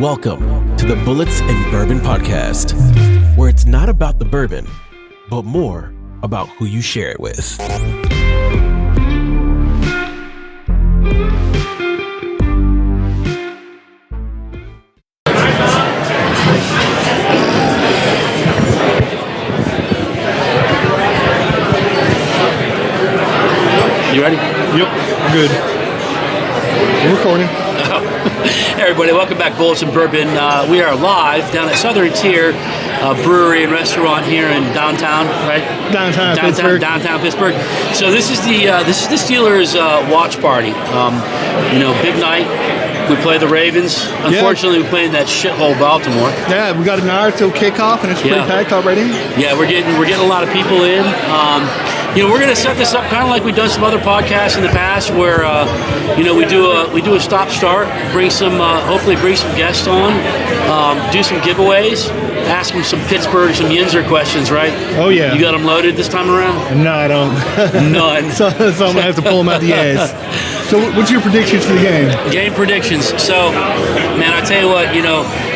Welcome to the Bullets and Bourbon Podcast, where it's not about the bourbon, but more about who you share it with. You ready? Yep, good. We're recording. Hey everybody, welcome back, Bullets and Bourbon. We are live down at Southern Tier Brewery and Restaurant here in downtown, right? Downtown Pittsburgh. Downtown Pittsburgh. So this is the Steelers watch party. Big night. We play the Ravens. Unfortunately, we played in that shithole Baltimore. Yeah, we got an hour till kickoff, and it's pretty packed already. Yeah, we're getting a lot of people in. We're going to set this up kind of like we've done some other podcasts in the past, where we do a stop-start, hopefully bring some guests on, do some giveaways, ask them some Pittsburgh, some Yinzer questions, right? Oh yeah. You got them loaded this time around? No, I don't. None. so I'm gonna have to pull them out the ass. So, what's your predictions for the game? Game predictions. So, man, I tell you what,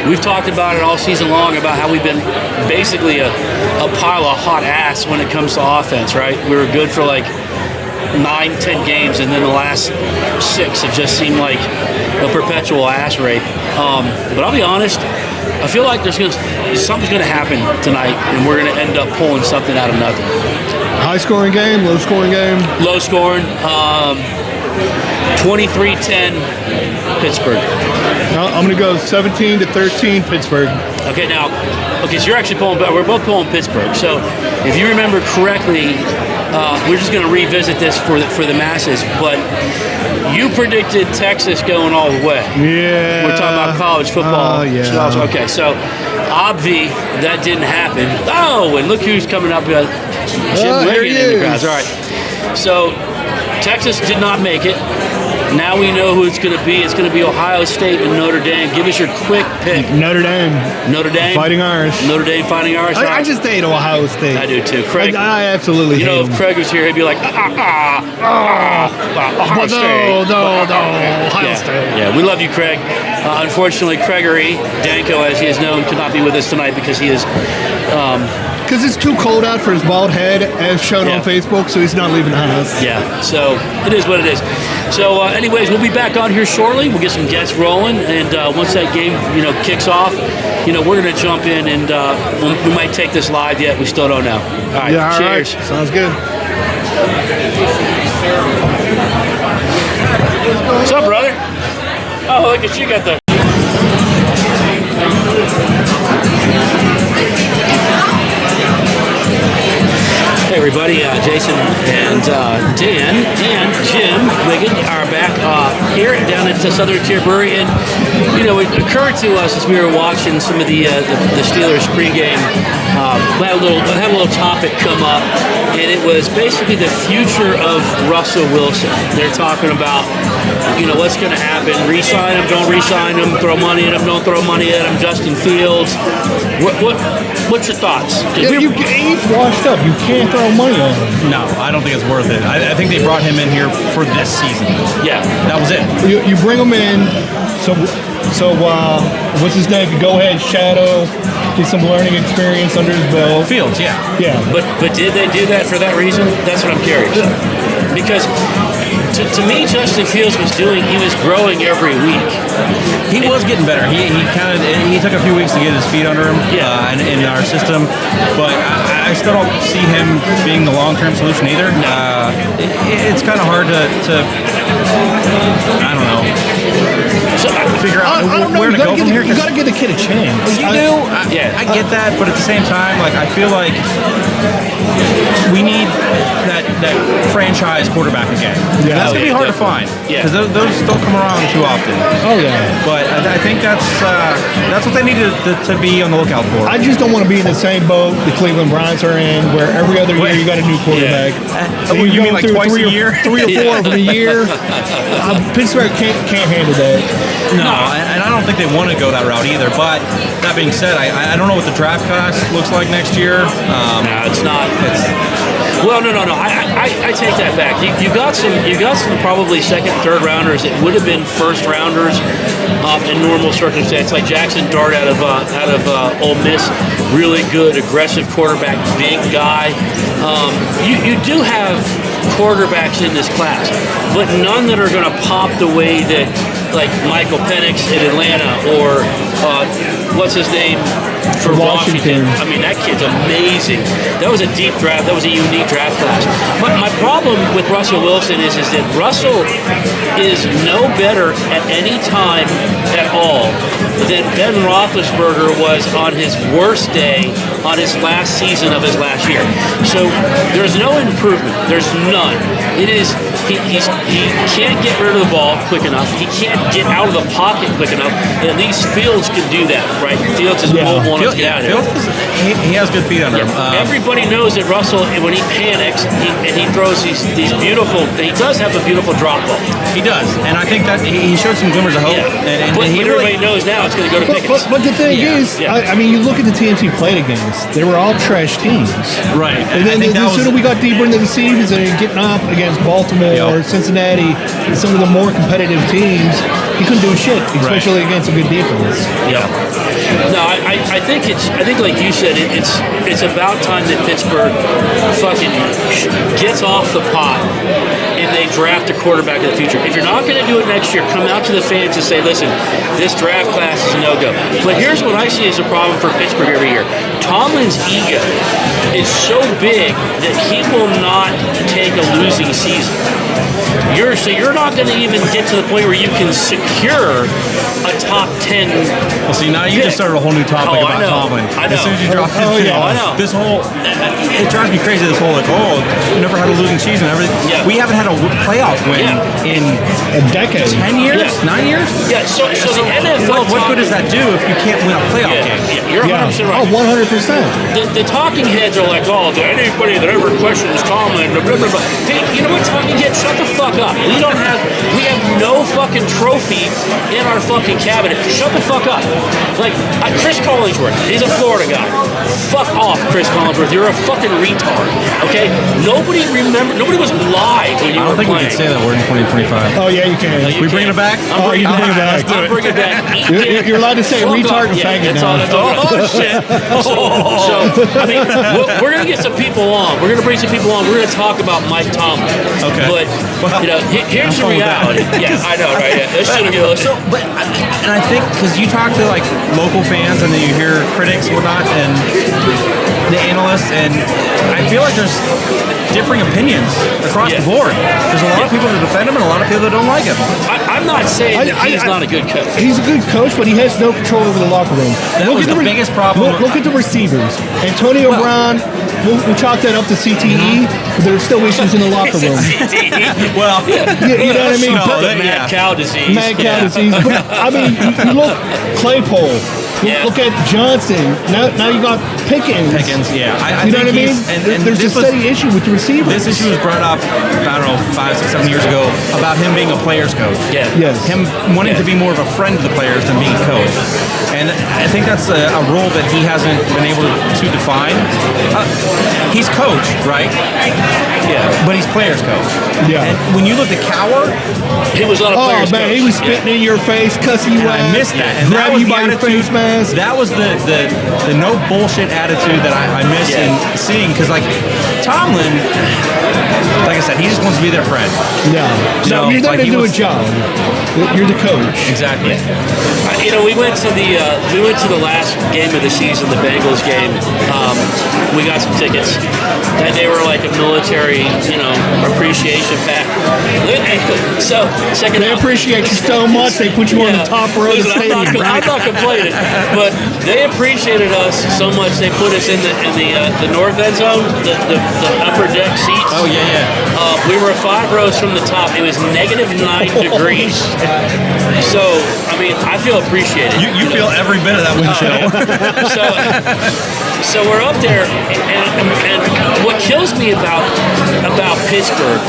we've talked about it all season long about how we've been basically a pile of hot ass when it comes to offense, right? We were good for like 9-10 games, and then the last 6 have just seemed like a perpetual ass rape. But I'll be honest, I feel like something's going to happen tonight, and we're going to end up pulling something out of nothing. High scoring game, low scoring game? Low scoring. 23-10 Pittsburgh. I'm going to go 17-13 Pittsburgh. So you're actually we're both pulling Pittsburgh. So if you remember correctly, we're just going to revisit this for the masses, but you predicted Texas going all the way. Yeah. We're talking about college football. Oh, yeah. Okay, so obvi that didn't happen. Oh, and look who's coming up. Jim Wiggin in the crowd. All right. So Texas did not make it. Now we know who it's going to be. It's going to be Ohio State and Notre Dame. Give us your quick pick. Notre Dame. Fighting Irish. Notre Dame Fighting Irish. I just hate Ohio State. I do too. Craig. I absolutely hate him. If Craig was here, he'd be like, Ohio State. No, Ohio State. Yeah, we love you, Craig. Unfortunately, Gregory Danko, as he is known, could not be with us tonight because he is... Because it's too cold out for his bald head, as shown on Facebook, so he's not leaving the house. Yeah, so it is what it is. So, anyways, we'll be back on here shortly. We'll get some guests rolling, and once that game, kicks off, we're going to jump in, and we might take this live yet. We still don't know. All right, cheers. Right. Sounds good. What's up, brother? Oh, look at you got the... Hey everybody, Jason and Dan and Jim Wiggin are back here down at the Southern Tier Brewery, and it occurred to us as we were watching some of the Steelers pregame, we had a little topic come up, and it was basically the future of Russell Wilson. They're talking about what's going to happen: re-sign him, don't re-sign him, throw money at him, don't throw money at him. Justin Fields, what's your thoughts? He's washed up. You can't throw money on him. No, I don't think it's worth it. I think they brought him in here for this season. Yeah, that was it. You bring him in, so what's his name? Go ahead, shadow, get some learning experience under his belt. Fields, yeah. But did they do that for that reason? That's what I'm curious. Because to me, Justin Fields was growing every week. He was getting better. He took a few weeks to get his feet under him in our system, but I still don't see him being the long-term solution either. It's kind of hard to I don't know. Figure out where to go from here. You got to give the kid a chance. You do. I get that, but at the same time, I feel like we need that franchise quarterback again. Yeah, that's gonna be hard to find because those don't come around too often. Oh yeah. But I think that's what they need to be on the lookout for. I just don't want to be in the same boat the Cleveland Browns are in, where every other year you got a new quarterback. So you mean like twice a year? 3 or 4 of them a year. Pittsburgh can't handle that. No, and I don't think they want to go that route either. But that being said, I don't know what the draft class looks like next year. No, it's not. Well, no. I take that back. You got some probably second, third rounders that would have been first rounders in normal circumstances, like Jackson Dart out of Ole Miss, really good, aggressive quarterback, big guy. You do have quarterbacks in this class, but none that are going to pop the way that like Michael Penix in Atlanta or what's his name for Washington. I mean, that kid's amazing. That was a deep draft. That was a unique draft class. But my problem with Russell Wilson is that Russell is no better at any time at all than Ben Roethlisberger was on his worst day on his last season of his last year. So there's no improvement. There's none. It is he can't get rid of the ball quick enough. He can't get out of the pocket quick enough. At least Fields can do that, right? Fields is mobile enough to get out of there. He has good feet under him. Everybody knows that Russell, when he panics and he throws these beautiful, he does have a beautiful drop ball. He does, and I think that he showed some glimmers of hope. Yeah. And but everybody knows now it's going to go to Pickens. But the thing is, I mean, you look at the teams he played against; they were all trash teams. Right. And then the sooner we got deeper into the season and getting up against Baltimore or Cincinnati and some of the more competitive teams, he couldn't do shit, especially against a good defense. Yeah. No, I think like you said, it's about time that Pittsburgh fucking gets off the pot and they draft a quarterback in the future. If you're not going to do it next year, come out to the fans and say, listen, this draft class is a no-go. But here's what I see as a problem for Pittsburgh every year. Tomlin's ego is so big that he will not take a losing season. You're not going to even get to the point where you can secure a top 10. Well, see, now you just started a whole new topic about Tomlin. I know. As soon as you drop I know. This whole, it drives me crazy. This whole you never had a losing season. Everything. Yeah. We haven't had a playoff win in a decade, 10 years, 9 years. Yeah. So the NFL. What good does that do if you can't win a playoff game? Yeah, you're 100% right. Oh, 100%. The talking heads are like, anybody that ever questions Tomlin, blah, blah, blah. Hey, you know what, talking heads? Shut the fuck up. We have no fucking trophy in our fucking cabinet. Shut the fuck up. Like, Chris Collinsworth, he's a Florida guy. Fuck off, Chris Collinsworth. You're a fucking retard. Okay? Nobody was live when you were playing. I don't think we can say that word in 2025. Oh, yeah, you can. We bring it back? You bring it back. I'm bringing it back. You're allowed to say retard and faggot now. Oh, shit. So, I mean, we're going to get some people on. We're going to bring some people on. We're going to talk about Mike Tomlin. Okay. But, here's the reality. Yeah, I know, right? Yeah. And I think, because you talk to, like, local fans and then you hear critics and whatnot and the analysts, and I feel like there's differing opinions across the board. There's a lot of people that defend him and a lot of people that don't like him. I'm not saying that he's not a good coach. He's a good coach, but he has no control over the locker room. That was the biggest problem. Look at the receivers. Antonio Brown, we'll chalk that up to CTE, but there's still issues in the locker room. Well, you know what I mean? Mad cow disease. Mad cow disease. But, I mean, you look, Claypool. Look at Johnson. Now you got Pickens. Yeah. You know what I mean? And there's a steady issue with the receivers. This issue was brought up, I don't know, 5, 6, 7 years ago about him being a player's coach. Yeah. Yes. Him wanting to be more of a friend to the players than being a coach. And I think that's a role that he hasn't been able to define. He's coach, right? Yeah. But he's player's coach. Yeah. And when you look at Cowher, he was not a player's coach. He was spitting in your face, cussing you out. I missed that. And grabbing you by your face mask. That was the no bullshit attitude that I miss in seeing, because like Tomlin, like I said, he just wants to be their friend. Yeah. No, you're there to do a job. You're the coach. Exactly. We went to the last game of the season, the Bengals game. We got some tickets, and they were like a military, appreciation pack. So second, they appreciate you so much. They put you on the top row of the stadium. I'm not complaining, but they appreciated us so much. They put us in the north end zone, the upper deck seats. Oh yeah. We were 5 rows from the top. It was -9 degrees. So I mean, I feel appreciated. You feel every bit of that wind chill. So we're up there, and what kills me about Pittsburgh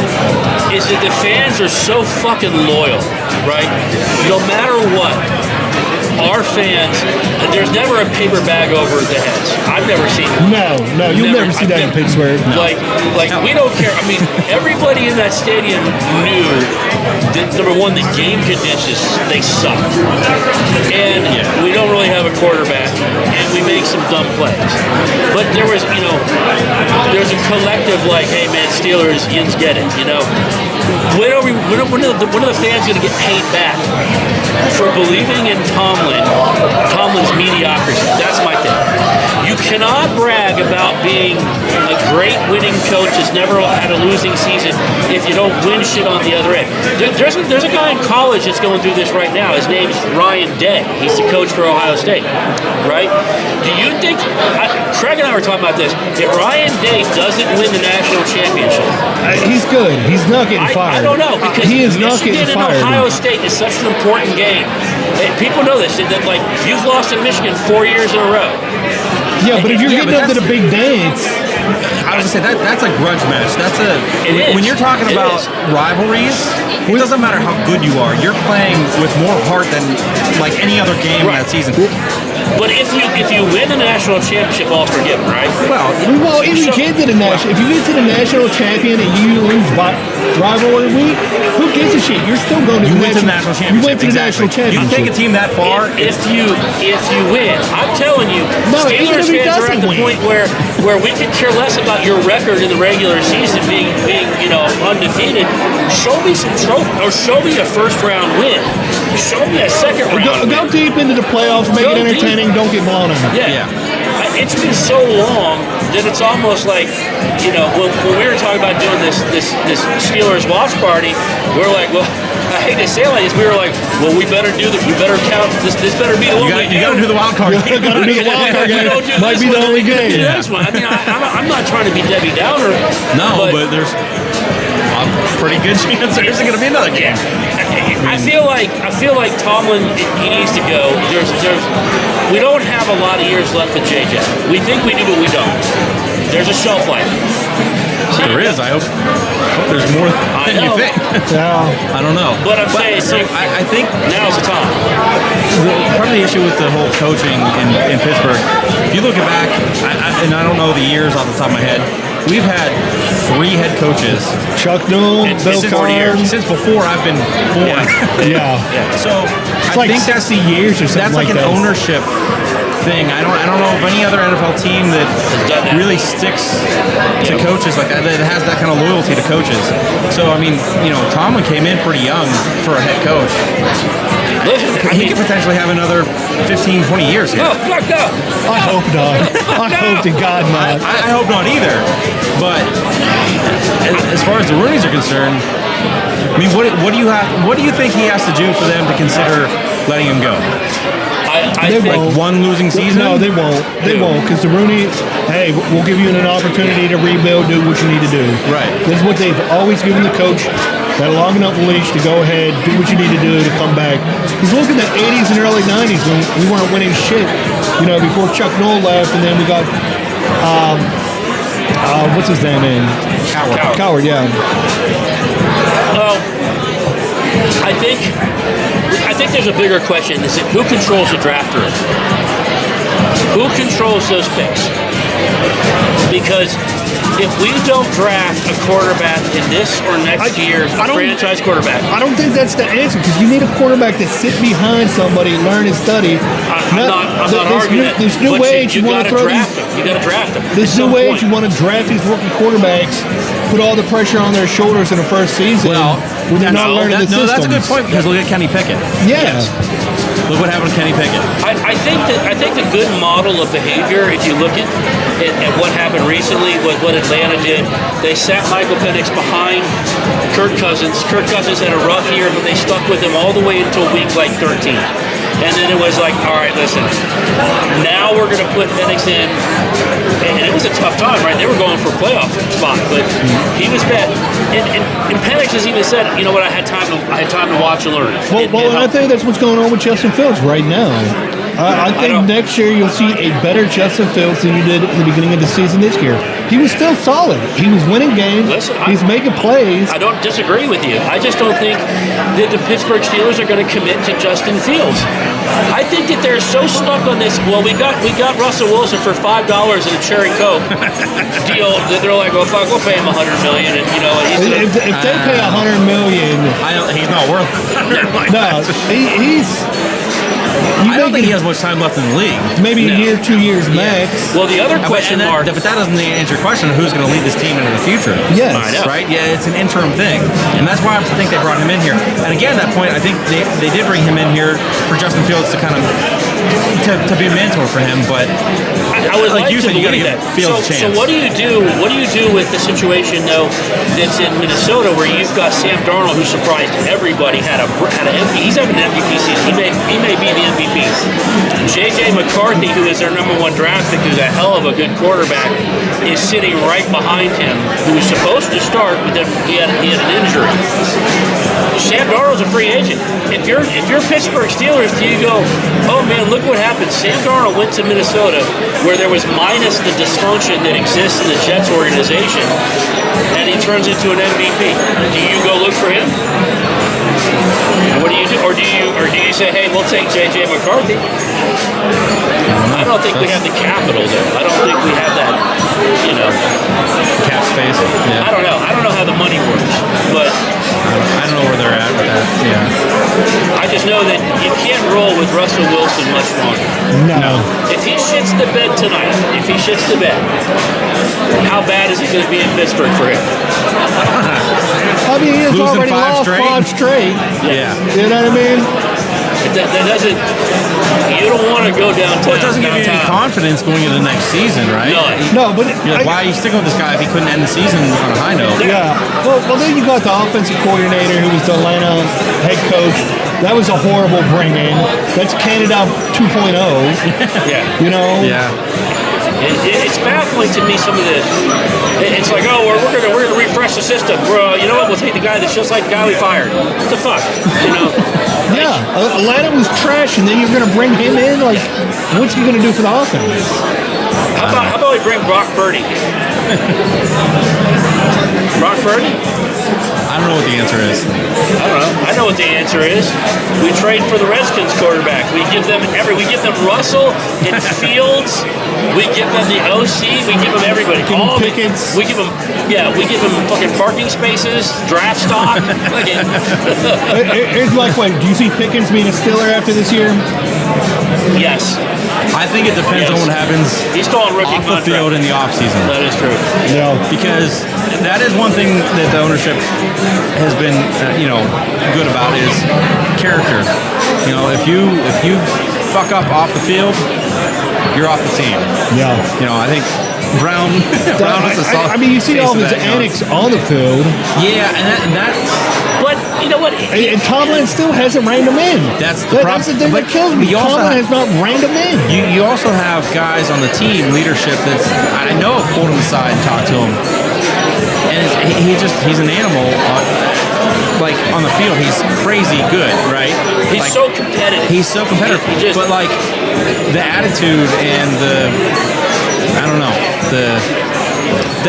is that the fans are so fucking loyal, right? No matter what. our fans, there's never a paper bag over their heads. I've never seen it. No, you'll never see that in Pittsburgh. Like we don't care. I mean, everybody in that stadium knew that, number one, the game conditions, they suck. And we don't really have a quarterback, and we make some dumb plays. But there was, there's a collective like, hey man, Steelers, Yins get it, When are the fans going to get paid back for believing in Tomlin's mediocrity? That's my thing. You cannot brag about being a great winning coach that's never had a losing season if you don't win shit on the other end. There's a guy in college that's going through this right now. His name's Ryan Day. He's the coach for Ohio State, right? Do you think, Craig and I were talking about this, if Ryan Day doesn't win the national championship, he's good. He's not getting fired. I don't know, because he is not getting fired. Ohio State is such an important game. People know this, that like you've lost to Michigan 4 years in a row. Yeah, but if you're getting up to the big dance, I was gonna say that's a grudge match. When you're talking about rivalries, it doesn't matter how good you are. You're playing with more heart than like any other game in that season. But if you win the national championship, all forgiven, right? Well, if you get to the national champion and you lose rivalry week, who gives a shit? You're still going to the national championship. You went to the national championship. You take a team that far. If you win, I'm telling you, Steelers fans are at the point where we could care less about your record in the regular season being undefeated. Show me some trophy, or show me a first round win. Show me a second round. Go deep into the playoffs, make it entertaining. Don't get blown out. Yeah. It's been so long that it's almost like, when we were talking about doing this Steelers watch party, we were like, well, I hate to say it like this, we were like, well, we better count this. This better be the one. You got to do the wild card. You got to do the wild card game. Might be the only game. The next one. I mean, I'm not trying to be Debbie Downer. No, but there's a pretty good chance there's going to be another game. I feel like Tomlin, he needs to go. We don't have a lot of years left with JJ. We think we do, but we don't. There's a shelf life. There is. I hope there's more than you think. Yeah. I don't know. But I'm saying, so I think now's the time. Part of the issue with the whole coaching in Pittsburgh, if you look back, and I don't know the years off the top of my head, we've had 3 head coaches. Chuck Noll, Bill Carr. Since before I've been born. Yeah. So I like think that's 60 years or something. That's like an ownership thing. I don't know of any other NFL team that really sticks to coaches like that has that kind of loyalty to coaches. So I mean, Tomlin came in pretty young for a head coach. He could potentially have another 15, 20 years here. Oh, fuck no. I hope not. I hope to God not. I hope not either. But as far as the Rooneys are concerned, I mean, what do you think he has to do for them to consider letting him go? They won't. Like one losing season? No, they won't. They won't, because the Rooney, hey, we'll give you an opportunity to rebuild, do what you need to do. Right. This is what they've always given the coach, that long enough leash to go ahead, do what you need to do to come back. Because look in the 80s and early 90s when we weren't winning shit, before Chuck Noll left, and then we got, what's his name in? Coward, yeah. Well, I think there's a bigger question. Is it who controls the draft room? Who controls those picks? Because if we don't draft a quarterback in this or next year, a franchise quarterback. I don't think that's the answer, because you need a quarterback to sit behind somebody, learn and study. I'm not arguing that. There's new age you want to throw draft them. You got to draft them. There's new age you want to draft these rookie quarterbacks, put all the pressure on their shoulders in the first season. Well, when they're not learning the systems. That's a good point, because look at Kenny Pickett. Yeah. Yes. Look what happened to Kenny Pickett. I think the good model of behavior, if you look at what happened recently, was what Atlanta did. They sat Michael Penix behind Kirk Cousins. Kirk Cousins had a rough year, but they stuck with him all the way until week 13. And then it was like, all right, listen, now we're going to put Penix in. And it was a tough time, right? They were going for a playoff spot, but he was bad. And Penix has even said, you know what, I had time to watch and learn. Well, I think that's what's going on with Justin Fields right now. I think next year you'll see a better Justin Fields than you did in the beginning of the season this year. He was still solid. He was winning games. Listen, he's making plays. I don't disagree with you. I just don't think that the Pittsburgh Steelers are going to commit to Justin Fields. I think that they're so stuck on this. Well, we got Russell Wilson for $5 in a cherry Coke deal that they're like, well, fuck, we'll pay him $100 million, and you know, if they pay $100 million, he's not worth it. No, he's. I don't think he has much time left in the league. Maybe a year, 2 years max. Well, the other question mark. But that doesn't answer your question of who's going to lead this team into the future. Yes. Right? Yeah, it's an interim thing. And that's why I think they brought him in here. And again, at that point, I think they did bring him in here for Justin Fields to kind of to be a mentor for him. But I would like you to said, you got to believe give that. Fields a chance. So what do you do? What do you do with the situation though that's in Minnesota where you've got Sam Darnold who surprised everybody had an MVP. He's having an MVP season. He may be the MVP. J.J. McCarthy, who is their number 1 draft pick, who's a hell of a good quarterback, is sitting right behind him, who was supposed to start, but then he had an injury. Sam Darnold's a free agent. If you're Pittsburgh Steelers, do you go, oh man, look what happened. Sam Darnold went to Minnesota where there was minus the dysfunction that exists in the Jets organization, and he turns into an MVP. Do you go look for him? What do you do? Or do you say, hey, we'll take J.J. McCarthy? I don't think we have the capital there. I don't think we have that, cap space. Yeah. I don't know. I don't know how the money works, but I don't know where they're at with that. Yeah. I just know that you can't roll with Russell Wilson much longer. No. If he shits the bed tonight, how bad is it going to be in Pittsburgh for him? I mean, he's already lost 5 straight. Yeah. You know what I mean? That doesn't. You don't want to go downtown. Well, it doesn't give you any confidence going into the next season, right? No, but you're like, why are you sticking with this guy if he couldn't end the season on a high note? Yeah. Well, then you got the offensive coordinator who was the Atlanta head coach. That was a horrible bring in. That's Canada 2.0. Yeah. You know. Yeah. It's baffling to me. Some of the. It's like, oh, we're gonna refresh the system. You know what? We'll take the guy that's just like the guy we fired. What the fuck? Yeah, Atlanta was trash, and then you're going to bring him in? Like, what's he going to do for the offense? How about we bring Brock Purdy? Brock Purdy? I don't know what the answer is. I don't know. I know what the answer is. We trade for the Redskins quarterback. We give them Russell and Fields. We give them the OC. We give them everybody. Pickens. We give them fucking parking spaces, draft stock. Here's my question: do you see Pickens being a Steeler after this year? Yes. I think it depends on what happens. He's still on rookie off the field in the offseason. That is true. Yeah. Because that is one thing that the ownership has been, good about is character. If you fuck up off the field, you're off the team. Yeah. I think Brown was a solid. I mean, you see all his antics on the field. Yeah, and that's. But you know what? And Tomlin still hasn't reined him in. That's the problem. That's the thing that kills me. Tomlin has not reined him in. You also have guys on the team, leadership that's, I know, have pulled him aside and talked to him. And he's an animal. Like, on the field, he's crazy good, right? He's so competitive. He's so competitive. But, like, the attitude and the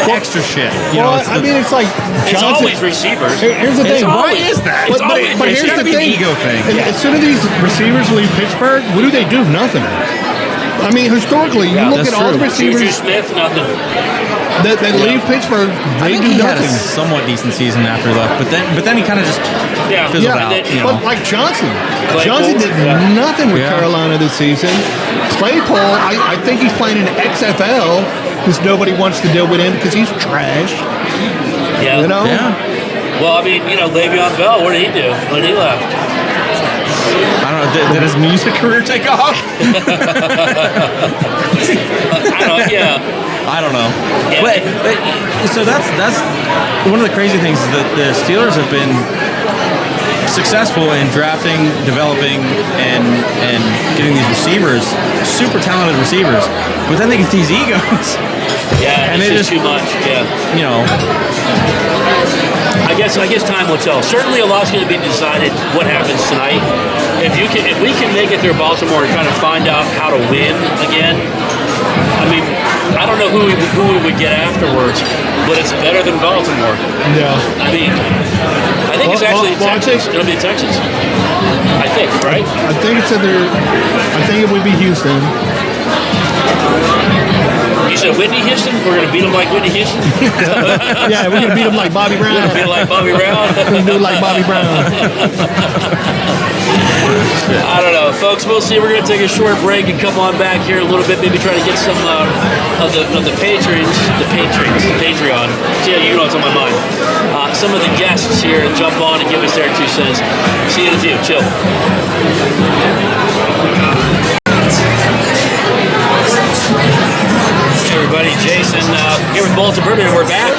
extra shit. I mean, it's like it's always receivers. Here's the thing. Why is that? But here's the thing. Ego thing. As soon as these receivers leave Pittsburgh, what do they do? Nothing. I mean, historically, you look at all the receivers. Juju Smith, nothing. That leave Pittsburgh, they do had nothing. a somewhat decent season after he left, but then he kind of just fizzled out. But like Johnson did nothing with Carolina this season. Claypool, I think he's playing in XFL because nobody wants to deal with him because he's trash. Yeah. Yeah. Well, I mean, Le'Veon Bell, what did he do when he left? I don't know. Did his music career take off? I don't know. Yeah. But so that's one of the crazy things is that the Steelers have been successful in drafting, developing, and getting these receivers, super talented receivers. But then they get these egos. Yeah, and it's just too much. Yeah. I guess time will tell. Certainly, a lot's going to be decided what happens tonight. if we can make it through Baltimore and kind of find out how to win again, I mean, I don't know who we would get afterwards, but it's better than Baltimore. Yeah. I mean, I think it's actually Texas. It'll be Texas. I think, right? I think it's I think it would be Houston. You said Whitney Houston? We're going to beat them like Whitney Houston? Yeah, we're going to beat them like Bobby Brown. We're going to beat them like Bobby Brown? We're going to do it like Bobby Brown. I don't know. Folks, we'll see. We're going to take a short break and come on back here a little bit, maybe try to get some of the Patreon. See, you know what's on my mind. Some of the guests here and jump on and give us their 2 cents. See you in a few. Chill. Hey everybody, Jason here with Bullets and Bourbon, and we're back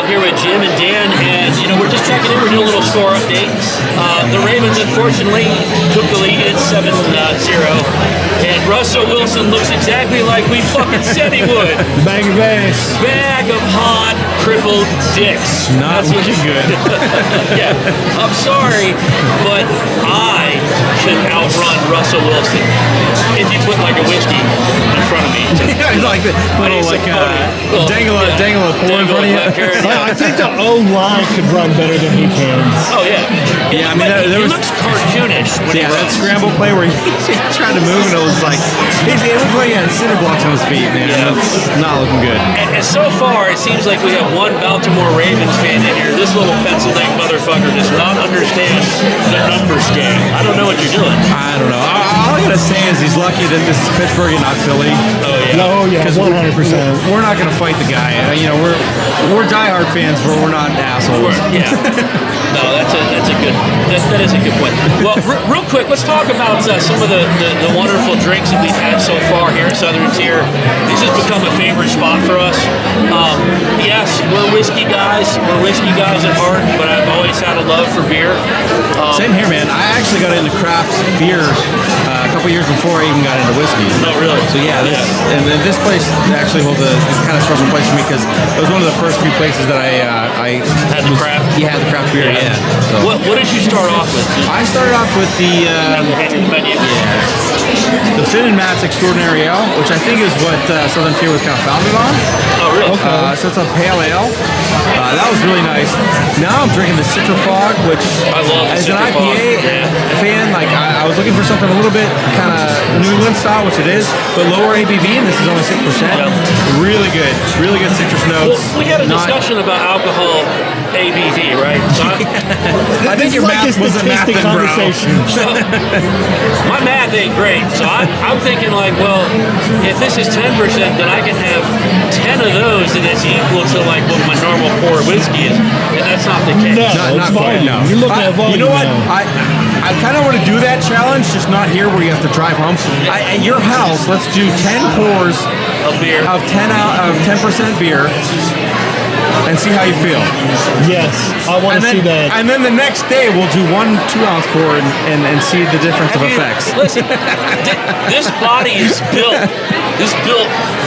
here with Jim and Dan, and we're just checking in. We're doing a little score update. The Ravens unfortunately took the lead at 7-0, and Russell Wilson looks exactly like we fucking said he would. Bag of ass. Bag of hot, crippled dicks. Not looking good. Yeah, I'm sorry, but I could outrun Russell Wilson if you put like a whiskey in front of me. Yeah, it's like the little dangle a pour in front of you. I think the O-line could run better than he can. Oh yeah. Yeah, I mean he there was looks cartoonish when he that runs. scramble play where he tried to move and it was like it looked like he had cinder blocks on his feet, man. Yeah. It's not looking good. And so far, it seems like we have one Baltimore Ravens fan in here. This little pencil-neck motherfucker does not understand the numbers game. I don't know what you're doing. I don't know. All I gotta say is he's lucky that this is Pittsburgh and not Philly. Oh yeah. Oh yeah, 100%. We're not gonna fight the guy. We're diehard fans, but we're not assholes. Yeah. No, that is a good point. Well, real quick, let's talk about some of the wonderful drinks that we've had so far here at Southern Tier. This has become a favorite spot for us. Yes, we're whiskey guys. We're whiskey guys at heart, but I've always had a love for beer. Same here, man. I actually got into craft beer a couple years before I even got into whiskey. No, really? So and this place actually holds a kind of special place for me because it was one of the first few places that I had the craft. Yeah, had the craft beer. Yeah. So. What did you start off with? I started off with the menu. The Finn and Matt's Extraordinary Ale, which I think is what Southern Tier was kind of founded on. Oh, really? Okay. So it's a pale ale. That was really nice. Now I'm drinking the Citra Fog, which I love as the an Citra Fog. IPA fan, like I was looking for something a little bit kind of New England style, which it is, but lower ABV, and this is only 6%. Yep. Really good citrus notes. Well, we had a discussion about alcohol ABV, right? So I think your like math wasn't math then, bro. So, my math ain't great, so I'm thinking like, well, if this is 10%, then I can have 10 of those, and it's equal to like what my normal pour whiskey is, and that's not the case. No, Not quite, no. You're looking at volume. You know what? Now. I kind of want to do that challenge, just not here where you have to drive home. At your house, let's do 10 pours Of beer. of 10% beer and see how you feel. Yes, I want to see that. And then the next day we'll do 1 2-ounce pour and see the difference of effects. Listen, this body is built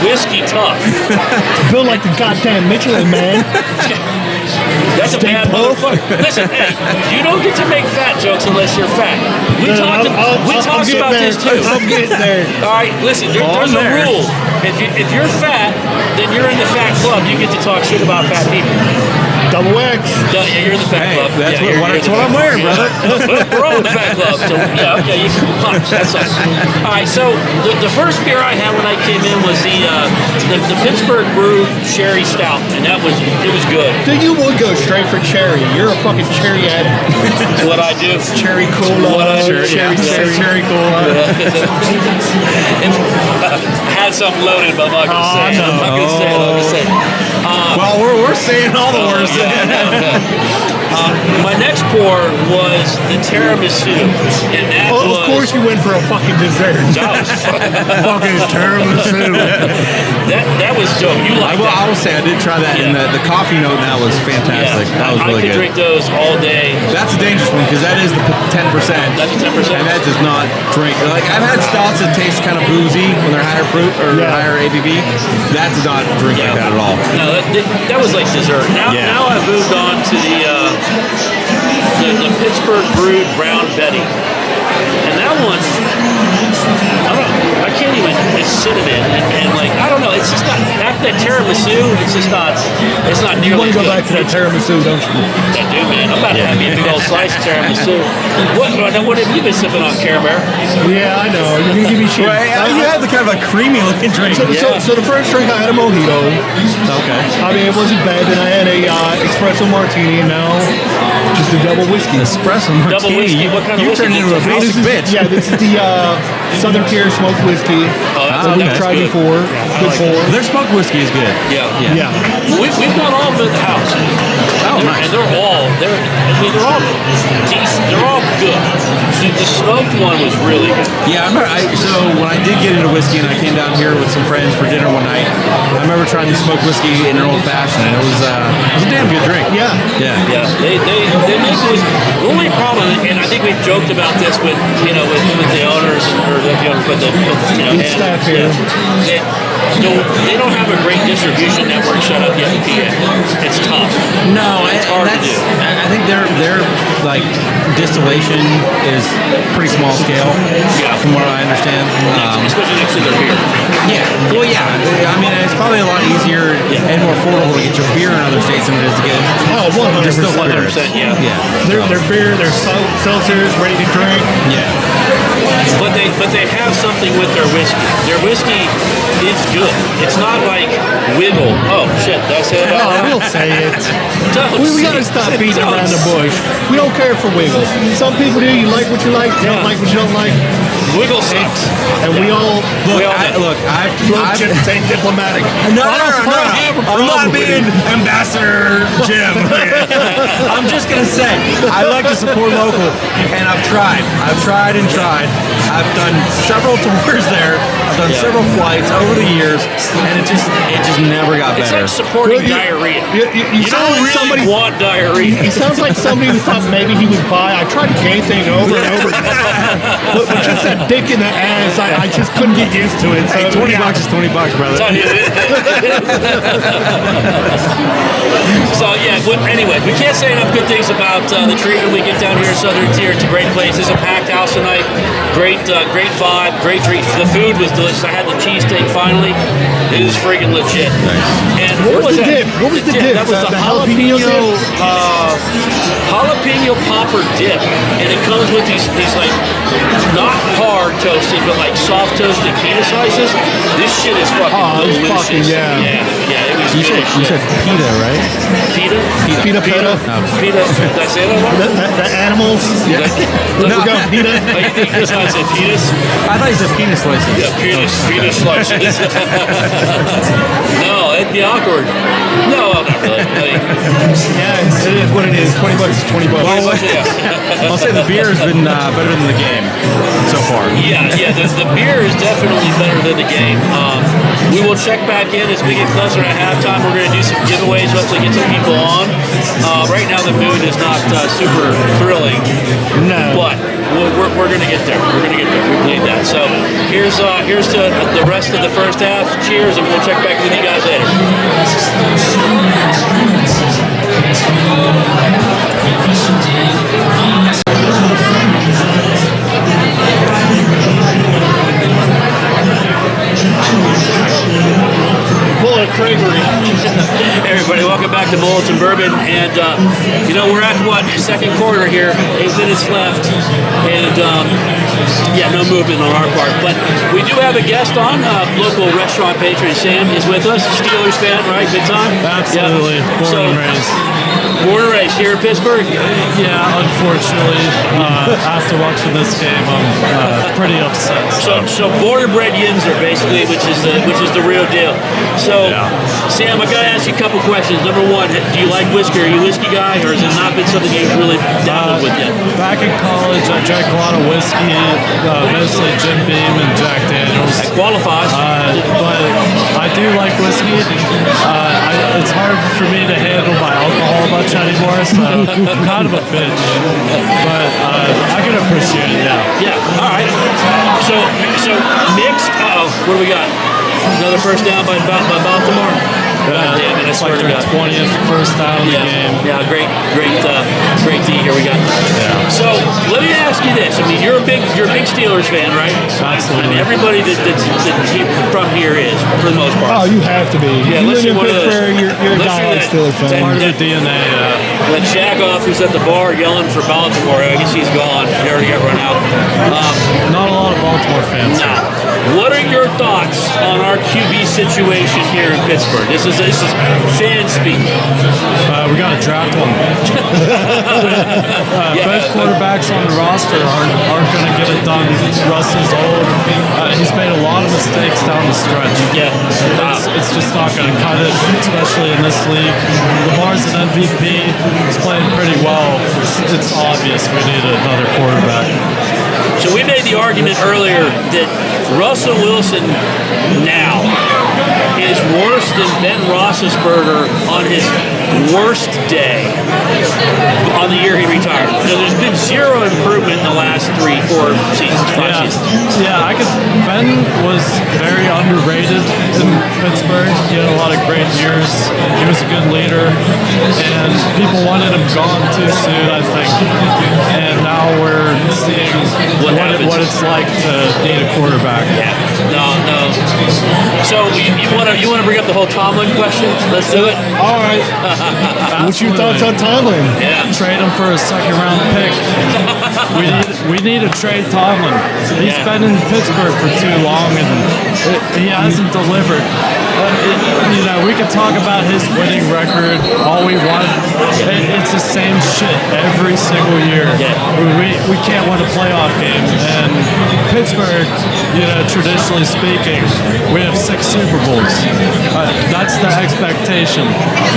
whiskey tough. Built like the goddamn Michelin Man. That's a bad motherfucker. Listen, hey, you don't get to make fat jokes unless you're fat. We talked about this too. I'm getting there. All right, listen, there's a rule. If you're fat, then you're in the fat club. You get to talk shit about fat people. Double X. Yeah, you're in the fat club. That's yeah, what I'm wearing, brother. We're all in the fat club. So yeah, okay, you can that's all. All right, so the first beer I had when I came in was the Pittsburgh Brew Sherry Stout, and it was good. Dude, you would go straight for cherry. You're a fucking cherry addict. What I do? Cherry cola. Cherry cola. I had something loaded, but I'm not gonna say it. I'm not gonna say it. I'm gonna say it. Well, we're saying all the words. My next pour was the tiramisu, and that was... Of course you went for a fucking dessert. That was fucking tiramisu. That was dope. You like that? I will say I did try that, and the coffee note in that was fantastic. Yeah, that was really good. I could drink those all day. That's a dangerous one because that is the 10%. That's 10%. And that does not drink. Like I've had stouts that taste kind of boozy when they're higher fruit or higher ABV. That does not drink like that at all. No, that was like dessert. Now I've moved on to the Pittsburgh Brewed Brown Betty. And that one, I don't know. I can't even. It's cinnamon and like I don't know. It's just not that tiramisu. It's just not. It's not You nearly. want to go good. back to that tiramisu, don't you? I do, man. I'm about to have me a big old slice of tiramisu. What have you been sipping on, Care Bear? Yeah, I know. You're gonna give me shit. Right, you had the kind of a creamy looking drink. So the first drink I had a mojito. Okay. I mean, it wasn't bad. Then I had a espresso martini, and now just a double whiskey. Espresso martini. Double whiskey. What kind of You whiskey turned did into a you have? basic bitch. Yeah, this is the Southern Tier smoked whiskey that we've tried good. before. Good for. Their smoked whiskey is good. Yeah. Yeah. We've gone all over the house. Nice. And they're all decent. They're all good. The smoked one was really good. Yeah, I remember. So when I did get into whiskey and I came down here with some friends for dinner one night, I remember trying the smoked whiskey in an old fashioned, and it was a damn good drink. Yeah. Yeah, they make those. The only problem, and I think we've joked about this with the owners or the staff here. They don't have a great distribution network set up yet in PA. It's tough. No, it's hard to do. I think their like distillation is pretty small scale. Yeah. From what I understand. Especially next to their beer. Yeah. Well, yeah. I mean, it's probably a lot easier and more affordable to get your beer in other states than it is to get. Oh, 100%. Just the 100%, yeah. Their beer, their seltzers, ready to drink. Yeah. But they have something with their whiskey. Their whiskey is good. It's not like Wiggle. Oh shit, did I say that? Oh, we'll say it. We gotta stop beating around the bush. We don't care for Wiggle. Some people do. You like what you like. You don't like what you don't like. Wiggle sucks. And we all I've stay diplomatic. No. I'm not being Ambassador Jim. I'm just gonna say I like to support local, and I've tried. I've done several tours there. I've done several flights over the years, and it just never got It's better. like supporting Well, diarrhea. You You sound don't like really somebody. want diarrhea. He sounds like somebody who thought maybe he was bi. I tried the gay thing over and over, but just that dick in the ass, I just couldn't get used to it. So Hey, $20 is $20, brother. Tell you. So anyway, we can't say enough good things about the treatment we get down here in Southern Tier. It's a great place. It's a packed house tonight. Great vibe, great treat. The food was delicious. I had the cheesesteak finally. It is freaking legit. Nice. And What was the that? dip? What was the dip? That was the jalapeno dip? jalapeno popper dip, and it comes with these like not hard toasted, but like soft toasted pita slices. This shit is fucking delicious. Fucking, yeah. It was You said pita, right? pita. Pita. Pita. Did I say that wrong? The animals. Yeah. Let's go, Pita. Oh, you think this one said penis? I thought you said penis slices. Yeah, penis slices. No, it'd be awkward. No, not really. Yeah, it is what it is. $20 is $20. I'll say the beer has been better than the game so far. Yeah. The beer is definitely better than the game. We will check back in as we get closer to halftime. We're going to do some giveaways, hopefully get some people on. Right now the mood is not super thrilling. No. But we're going to get there. We're going to get there. We believe that. So here's to the rest of the first half. Cheers, and we'll check back with you guys later. Bullet Craigery. Hey everybody, welcome back to Bullets and Bourbon, and we're at second quarter here, 8 minutes left, and no movement on our part, but we do have a guest on, local restaurant patron Sam is with us, Steelers fan, right, big time? Absolutely, born and raised. Born and raised here in Pittsburgh? Yeah, unfortunately, after watching this game, I'm pretty upset. So born and bred Yinzer, basically, which is the real deal. So, Sam, I gotta ask you a couple questions. Number one, do you like whiskey? Are you a whiskey guy, or has it not been something you've really dabbled with yet? Back in college, I drank a lot of whiskey, mostly Jim Beam and Jack Daniels. That qualifies. But I do like whiskey. It's hard for me to handle my alcohol much anymore, so I'm kind of a bitch. But I can appreciate it now. Yeah, all right. So mixed. What do we got? Another first down by Baltimore. God damn it! I swear to God. 20th first down of the game. Yeah, great D here we got. Yeah. So let me ask you this. I mean, you're you're a big Steelers fan, right? Absolutely. I mean, everybody that's from here is, for the most part. Oh, you have to be. Yeah, you unless live in you're one of those. Pittsburgh, you're a diehard Steelers fan. Part of the DNA. That Jagoff who's at the bar yelling for Baltimore, I guess he's gone. He already got run out. Not a lot of Baltimore fans. Now, what are your thoughts on our QB situation here in Pittsburgh? This is fan speak. We got to draft one. Both quarterbacks on the roster aren't going to get it done. Russ is old. He's made a lot of mistakes down the stretch. Yeah. It's just not going to cut it, especially in this league. Lamar's an MVP. He's playing pretty well. It's obvious we need another quarterback. So we made the argument earlier that Russell Wilson now is worse than Ben Roethlisberger on his worst day on the year he retired. So there's been zero improvement in the last 3, 4 seasons, 5 seasons. Yeah, Ben was very underrated in Pittsburgh. He had a lot of great years. He was a good leader, and people wanted him gone too soon, I think. And now we're seeing what it's like to need a quarterback. Yeah. No. So you want to bring up the whole Tomlin question? Let's do it. All right. What's your thoughts on Tomlin? Yeah. Trade him for a second-round pick. We need to trade Tomlin. He's been in Pittsburgh for too long, and he hasn't delivered. We could talk about his winning record all we want. It's the same shit every single year. Yeah. We can't win a playoff game, and Pittsburgh, traditionally speaking, we have 6 Super Bowls. That's the expectation,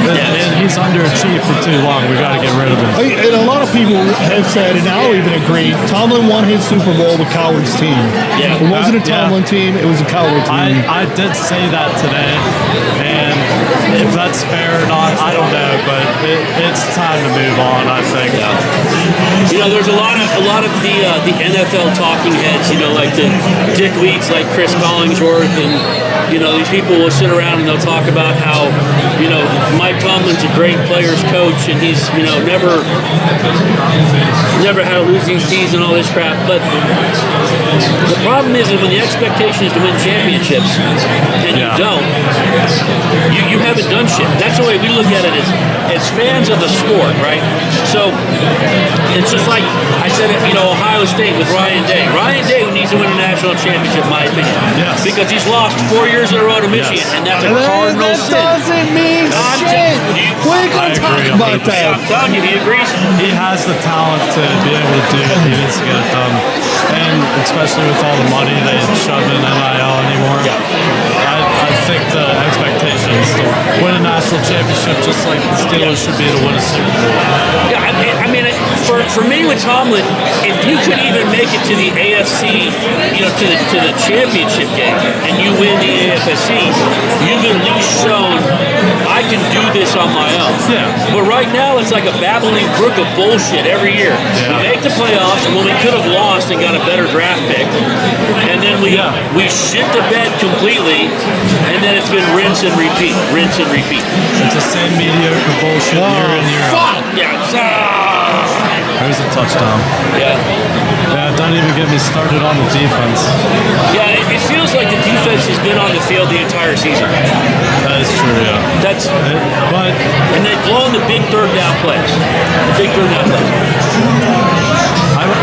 and he's underachieved for too long. We got to get rid of him. And a lot of people have said, and I'll even agree, Tomlin won his Super Bowl with Coward's team. Yeah. It wasn't a Tomlin team, it was a Coward team. I did say that today, and if that's fair or not, I don't know, but it's time to move on, I think. Yeah. There's a lot of the NFL talking heads, like the Dick Leaks, like Chris Collingsworth, and these people will sit around and they'll talk about how Mike Tomlin's a great players coach, and he's never had a losing season, all this crap. But the problem is that when the expectation is to win championships and you don't, you haven't done shit. That's the way we look at it as fans of the sport, right? So it's just like I said at Ohio State with Ryan Day. Ryan Day needs to win a national championship, in my opinion. Yes. Because he's lost 4 years in a row to Michigan, and that's a cardinal sin. That doesn't mean shit. We're going to talk about that. I'm telling you, he agrees. He has the talent to be able to do it. He needs to get it done. And especially with all the money they shove in NIL anymore, I think the expectation is to win a national championship just like the Steelers should be to win a Super Bowl. Yeah, I mean, for me with Tomlin, if you could even make it to the AFC, to the championship game, and you win the AFC, you've at least shown I can do this on my own. Yeah. But right now, it's like a babbling brook of bullshit every year. Yeah. We make the playoffs, and when we could have lost and got a better draft pick, and then we shit the bed completely, and then it's been rinse and repeat. It's the same mediocre bullshit year in, year out. There's a touchdown. Yeah. Don't even get me started on the defense. Yeah, it feels like the defense has been on the field the entire season. That is true, yeah. And they've blown the big third down plays.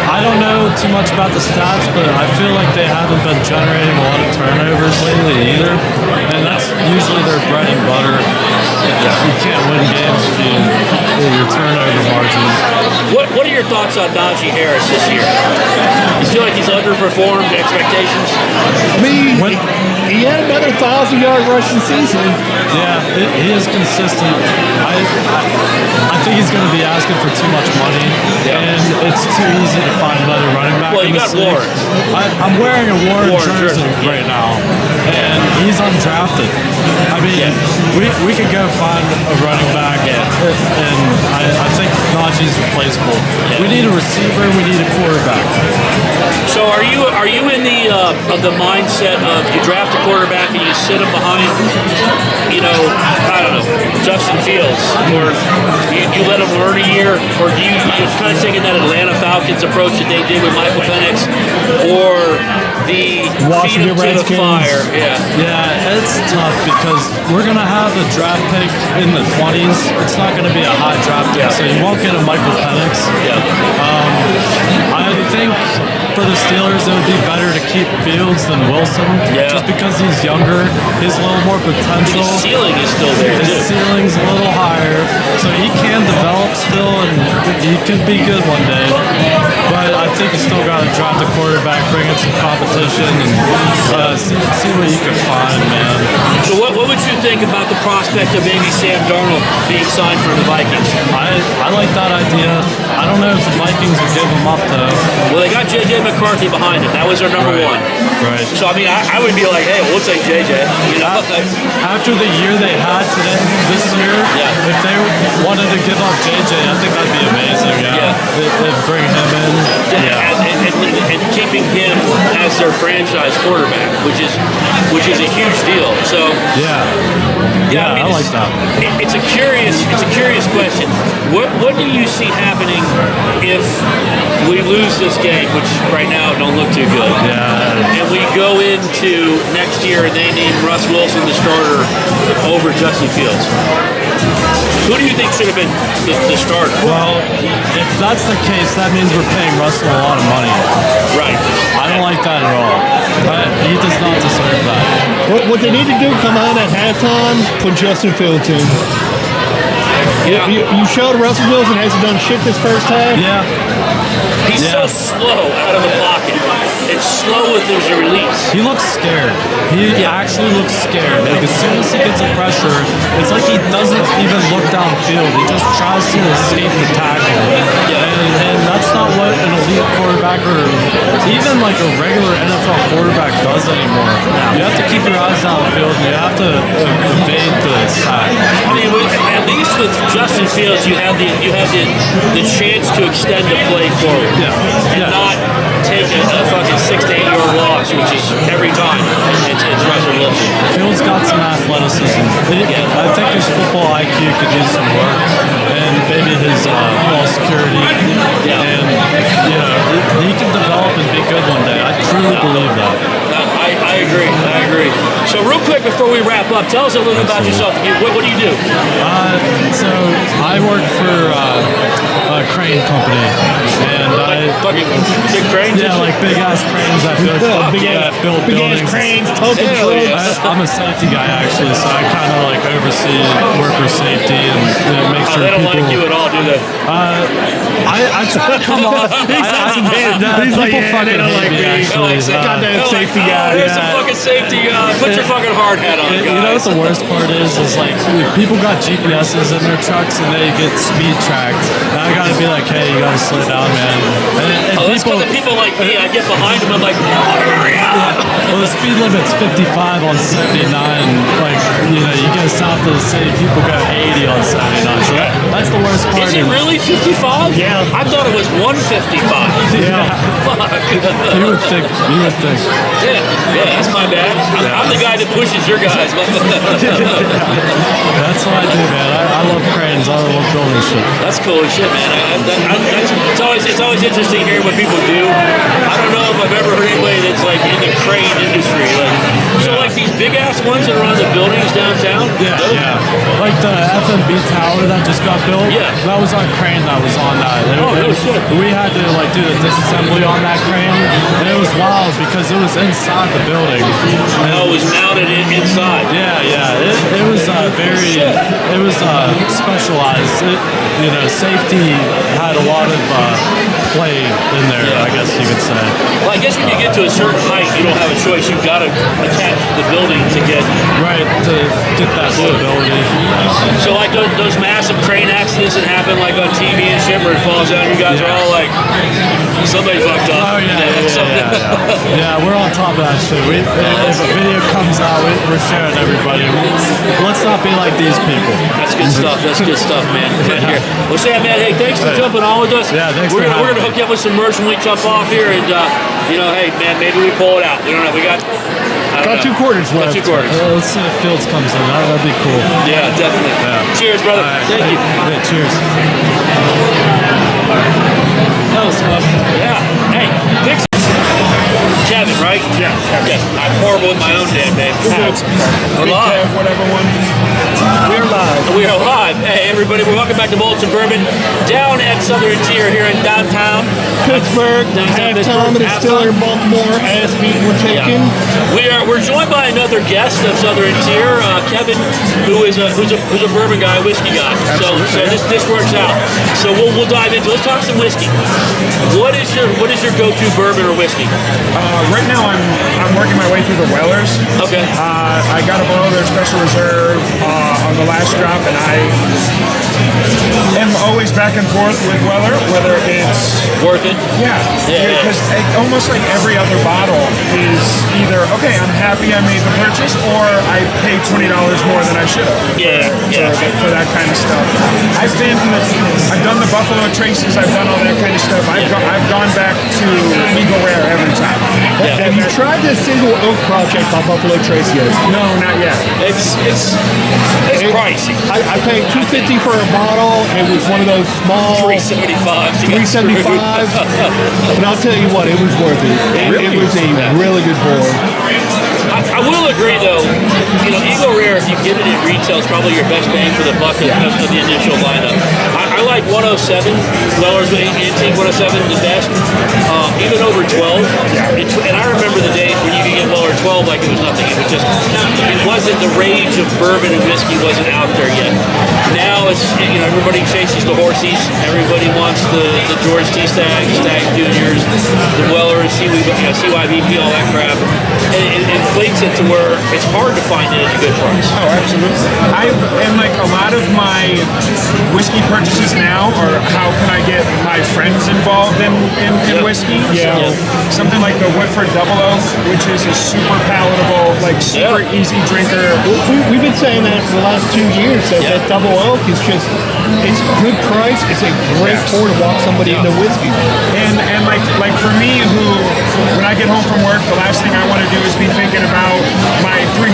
I don't know too much about the stats, but I feel like they haven't been generating a lot of turnovers lately either. And that's usually their bread and butter. You can't win games if your turnover margin. What are your thoughts on Najee Harris this year? You feel like he's underperformed expectations? I mean, he had another 1,000-yard rushing season. Yeah, he is consistent. I think he's going to be asking for too much money, and it's too easy to find another running back. Well, you got Warren. I'm wearing a Warren jersey right now, and he's undrafted. I mean, we could go find a running back, and I think Najee's replaceable. We need a receiver, we need a quarterback. So are you in the of the mindset of you draft a quarterback and you sit him behind, I don't know, Justin Fields, or you let him learn a year, or do you kind of taking that Atlanta Falcons approach that they did with Michael Penix, or the Washington feed him to the fire? Yeah, it's tough because we're going to have a draft pick in the 20s. It's not going to be a high draft pick, so you won't get a Michael Penix. I think for the Steelers, it would be better to keep Fields than Wilson, just because he's younger. He's a little more potential. His ceiling is still there. His ceiling's a little higher, so he can develop still, and he could be good one day. But I think you still got to draft a quarterback, bring in some competition, and see what you can find, man. So what would you think about the prospect of maybe Sam Darnold being signed for the Vikings? I like that idea. I don't know if the Vikings would give him up, though. Well, they got J.J. McCarthy behind him. That was their number one. Right. So, I mean, I would be like, hey, we'll take J.J. After the year they had today, this year, if they wanted to give up J.J., I think that'd be amazing. They'd bring him in. And keeping him as their franchise quarterback, which is a huge deal. So I like that. It's a curious question. What do you see happening if we lose this game, which right now don't look too good? And we go into next year and they name Russ Wilson the starter over Justin Fields. Who do you think should have been the starter? Well, if that's the case, that means we're paying Russell a lot of money. Right. I don't like that at all. He does not deserve that. What they need to do, come out at halftime, put Justin Fields in. You showed Russell Wilson hasn't done shit this first half. He's so slow out of the pocket. It's slow with his release. He looks scared. He actually looks scared. Like as soon as he gets a pressure, it's like he doesn't even look downfield. He just tries to escape the tackle. And that's not what an elite quarterback or even like a regular NFL quarterback does anymore. You have to keep your eyes downfield and you have to evade the sack. I mean, at least with Justin Fields, you have the chance to extend the play forward and not take a fucking 6 to 8 yard loss, which is every time it's Russell Wilson. Fields got some athleticism. I think his football IQ could use some work, and maybe his ball security. And he can develop and be good one day. I truly believe that. I agree. So real quick before we wrap up, tell us a little bit about yourself. What do you do? So I work for a crane company, and fucking big cranes. Yeah, like big ass cranes that build buildings. Cranes, token trucks. I'm a safety guy actually, so I kind of like oversee worker safety and make sure they don't people. like you at all, do they? I try to come off. He's like, fucking they don't like me. actually. Goddamn safety guy. There's a fucking safety guy. Put your fucking hard hat on, guys. You know what the worst part is like people got GPSs in their trucks and they get speed tracked. And I gotta be like, hey, you gotta slow down, man. And that's because of people like me. I get behind them. I'm like, hurry up. Well, the speed limit's 55 on 79. Like, you get south of the city, people go 80 on 79. So that's the worst part. Is it really 55? Yeah. I thought it was 155. Yeah. Fuck. You would think. Yeah, that's my bad. I'm the guy that pushes your guys. That's what I do, man. I love cranes. I love building shit. That's cool as shit, man. It's always interesting hearing what people do. I don't know if I've ever heard anybody that's like in the crane industry. Like these big ass ones that are on the buildings downtown. Yeah. Like the FMB tower that just got built. Yeah. That was our crane that was on that. No shit. We had to like do the disassembly on that crane, and it was wild because it was inside the building. And it was mounted inside. Yeah. It was specialized. Safety had a lot of play in there. I guess you could say. Well, I guess when you get to a certain height, you don't have a choice. You've got to attach to the building to get that stability. So like those massive crane accidents that happen like on TV and shit where it falls down, you guys are all like, somebody fucked up. Oh yeah. We're on top of that shit. If a video comes out, we're sharing everybody. Let's not be like these people. That's good stuff, man. Well, Sam, man, hey, thanks for jumping on with us. Yeah, thanks We're for having gonna me. hook you up with some merch when we jump off. here, and hey man, maybe we pull it out. We don't know. We got 2 quarters left. 2 quarters. Let's see if Fields comes in. That'd be cool. Yeah, definitely. Yeah. Cheers, brother. Thank you. Yeah, cheers. That was fun. Yeah. Hey, Dixon. Kevin, right? Yeah, Kevin. I'm horrible with my own damn name. We're live. Whatever one. We're live. We are live. Hey, everybody, we're welcome back to Bullets and Bourbon down at Southern Tier here in downtown Pittsburgh. Halftime, and it's still in Baltimore. As we're taking. Yeah. We're joined by another guest of Southern Tier, Kevin, who's a bourbon guy, whiskey guy. So this works out. So we'll dive into. Let's talk some whiskey. What is your go-to bourbon or whiskey? Right now, I'm working my way through the Wellers. Okay. I got a bottle of their Special Reserve on the last drop, and I am always back and forth with Weller, whether it's worth it. Yeah. Because almost like every other bottle is either okay, I'm happy I made the purchase, or I paid $20 more than I should have. For that kind of stuff. I've done the Buffalo Traces. I've done all that kind of stuff. I've gone back to Eagle Rare every time. Have you tried the single oak project by Buffalo Trace yet? No, not yet. It's pricey. I paid $250 for a bottle. It was one of those small $375. But I'll tell you what, it was worth it. It was a really good pour. I will agree, though. Eagle Rare, if you get it at retail, is probably your best bang for the buck of the initial lineup. I like 107, Weller's Antique 107, the best, even over 12. And I remember the days when you could get Weller 12 like it was nothing. It wasn't the rage of bourbon and whiskey wasn't out there yet. Now it's, everybody chases the horsies. Everybody wants the George T. Stagg Juniors, the Wellers, CYVP, all that crap. And it inflates it to where it's hard to find it at a good price. Oh, absolutely. And like a lot of my whiskey purchases now are how can I get my friends involved in whiskey. Yeah. So something like the Woodford Double Oak, which is a super palatable, super easy drinker. We've been saying that for the last 2 years, that Double Oak is just, it's good price. It's a great pour to walk somebody into whiskey. And like for me, when I get home from work, the last thing I want to do is be thinking about my $300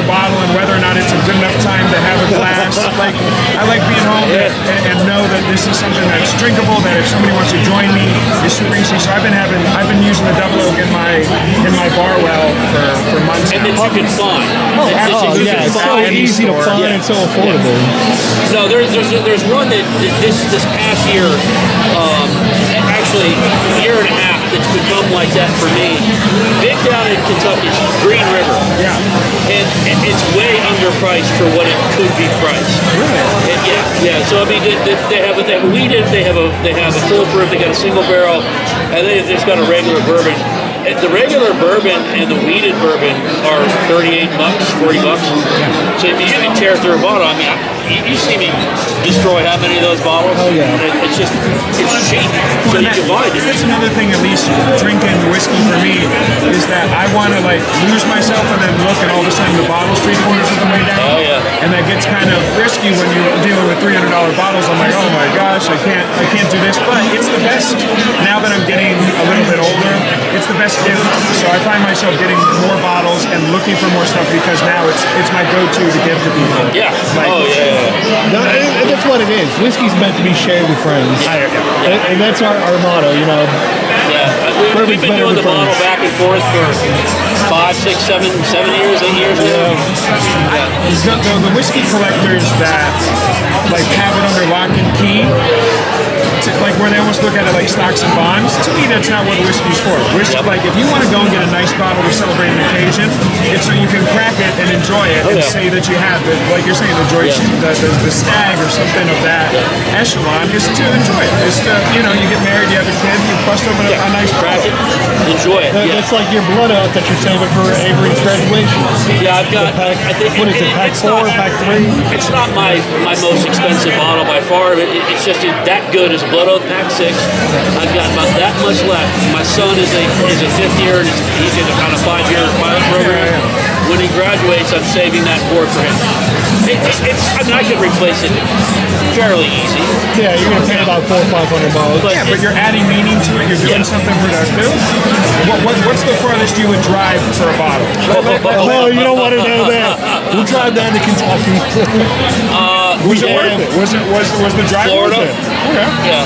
bottle and whether or not it's a good enough time to have a glass. I like being home and know that this is something that's drinkable, that if somebody wants to join me, it's super easy. So I've been using the Double Oak in my bar well for months. And that you can find. It's so easy to find and so affordable. No, there's one that this past year, actually a year and a half, that's become like that for me. Big down in Kentucky, Green River. Yeah. And it's way underpriced for what it could be priced. Really? And yeah. So I mean, they have a wheated, they have a full proof, they got a single barrel, and they've just got a regular bourbon. The regular bourbon and the wheated bourbon are $38, $40. So you can tear through a bottle. I mean, you see me destroy how many of those bottles? Oh yeah. It's cheap. So you can find it. That's another thing, at least drinking whiskey for me, is that I want to lose myself and then look, and all of a sudden the bottle's 3/4 of the way down. Oh yeah. And that gets kind of risky when you're dealing with $300 bottles. I'm like, oh my gosh, I can't do this. But it's the best. Now that I'm getting a little bit older, it's the best gift. So I find myself getting more bottles and looking for more stuff because now it's my go-to to give to people. Yeah. No, and that's what it is. Whiskey's meant to be shared with friends. And that's our motto, Yeah. We've been doing the bottle back and forth for 5, 6, 7 years, 8 years now. The whiskey collectors that have it under lock and key, where they almost look at it like stocks and bonds. To me, that's not what whiskey's for. Whiskey, if you want to go and get a nice bottle to celebrate an occasion, it's so you can crack it and enjoy it and say that you have it. Like you're saying, the Stag or something of that echelon is to enjoy it. It's to, you get married, you have a kid, you bust open a nice bottle. enjoy it. That's like your blood out that you're saving for Avery's graduation. Yeah, I've got. I think what is it? Pack 4, Pack 3? It's not my most expensive bottle by far. It's just that good as Blood Oath Pack 6. I've got about that much left. My son is a fifth year, and he's in on a 5-year pilot program. When he graduates, I'm saving that pour for him. I could replace it fairly easy. Yeah, you're going to pay about $400 or $500. But you're adding meaning to it. You're doing something productive. What's the farthest you would drive for a bottle? Oh, you don't want to know that. We'll drive down to Kentucky. Was it worth it? Was the drive Florida? worth it? Okay. Yeah.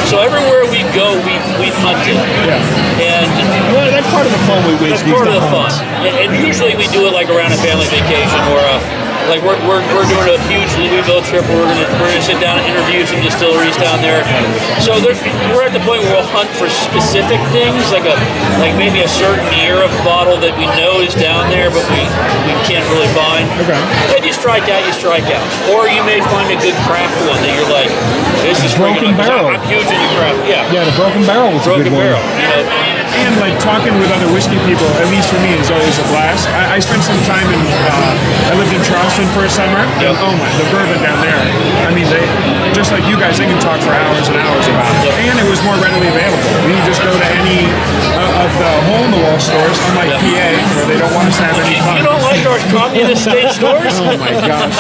So everywhere we go, we've hunted. Yeah. And that's part of the fun we that's part of the fun. And usually we do it like around a family vacation or like we're doing a huge Louisville trip where we're gonna sit down and interview some distilleries down there. So we're at the point where we'll hunt for specific things, like maybe a certain year of bottle that we know is down there, but we can't really find. Okay. If you strike out, you strike out. Or you may find a good craft one that you're like, this is Broken Barrel. I'm huge into craft. Yeah. Yeah, the Broken Barrel was a good one. Barrel. You know. And like talking with other whiskey people, at least for me, is always a blast. I spent some time I lived in Charleston for a summer. Yep. And, oh my, the bourbon down there. I mean, they just like you guys, they can talk for hours and hours about it. Yep. And it was more readily available. You can just go to any of the hole-in-the-wall stores, unlike PA, where they don't want us to have any fun. You don't like our communist state stores? Oh my gosh.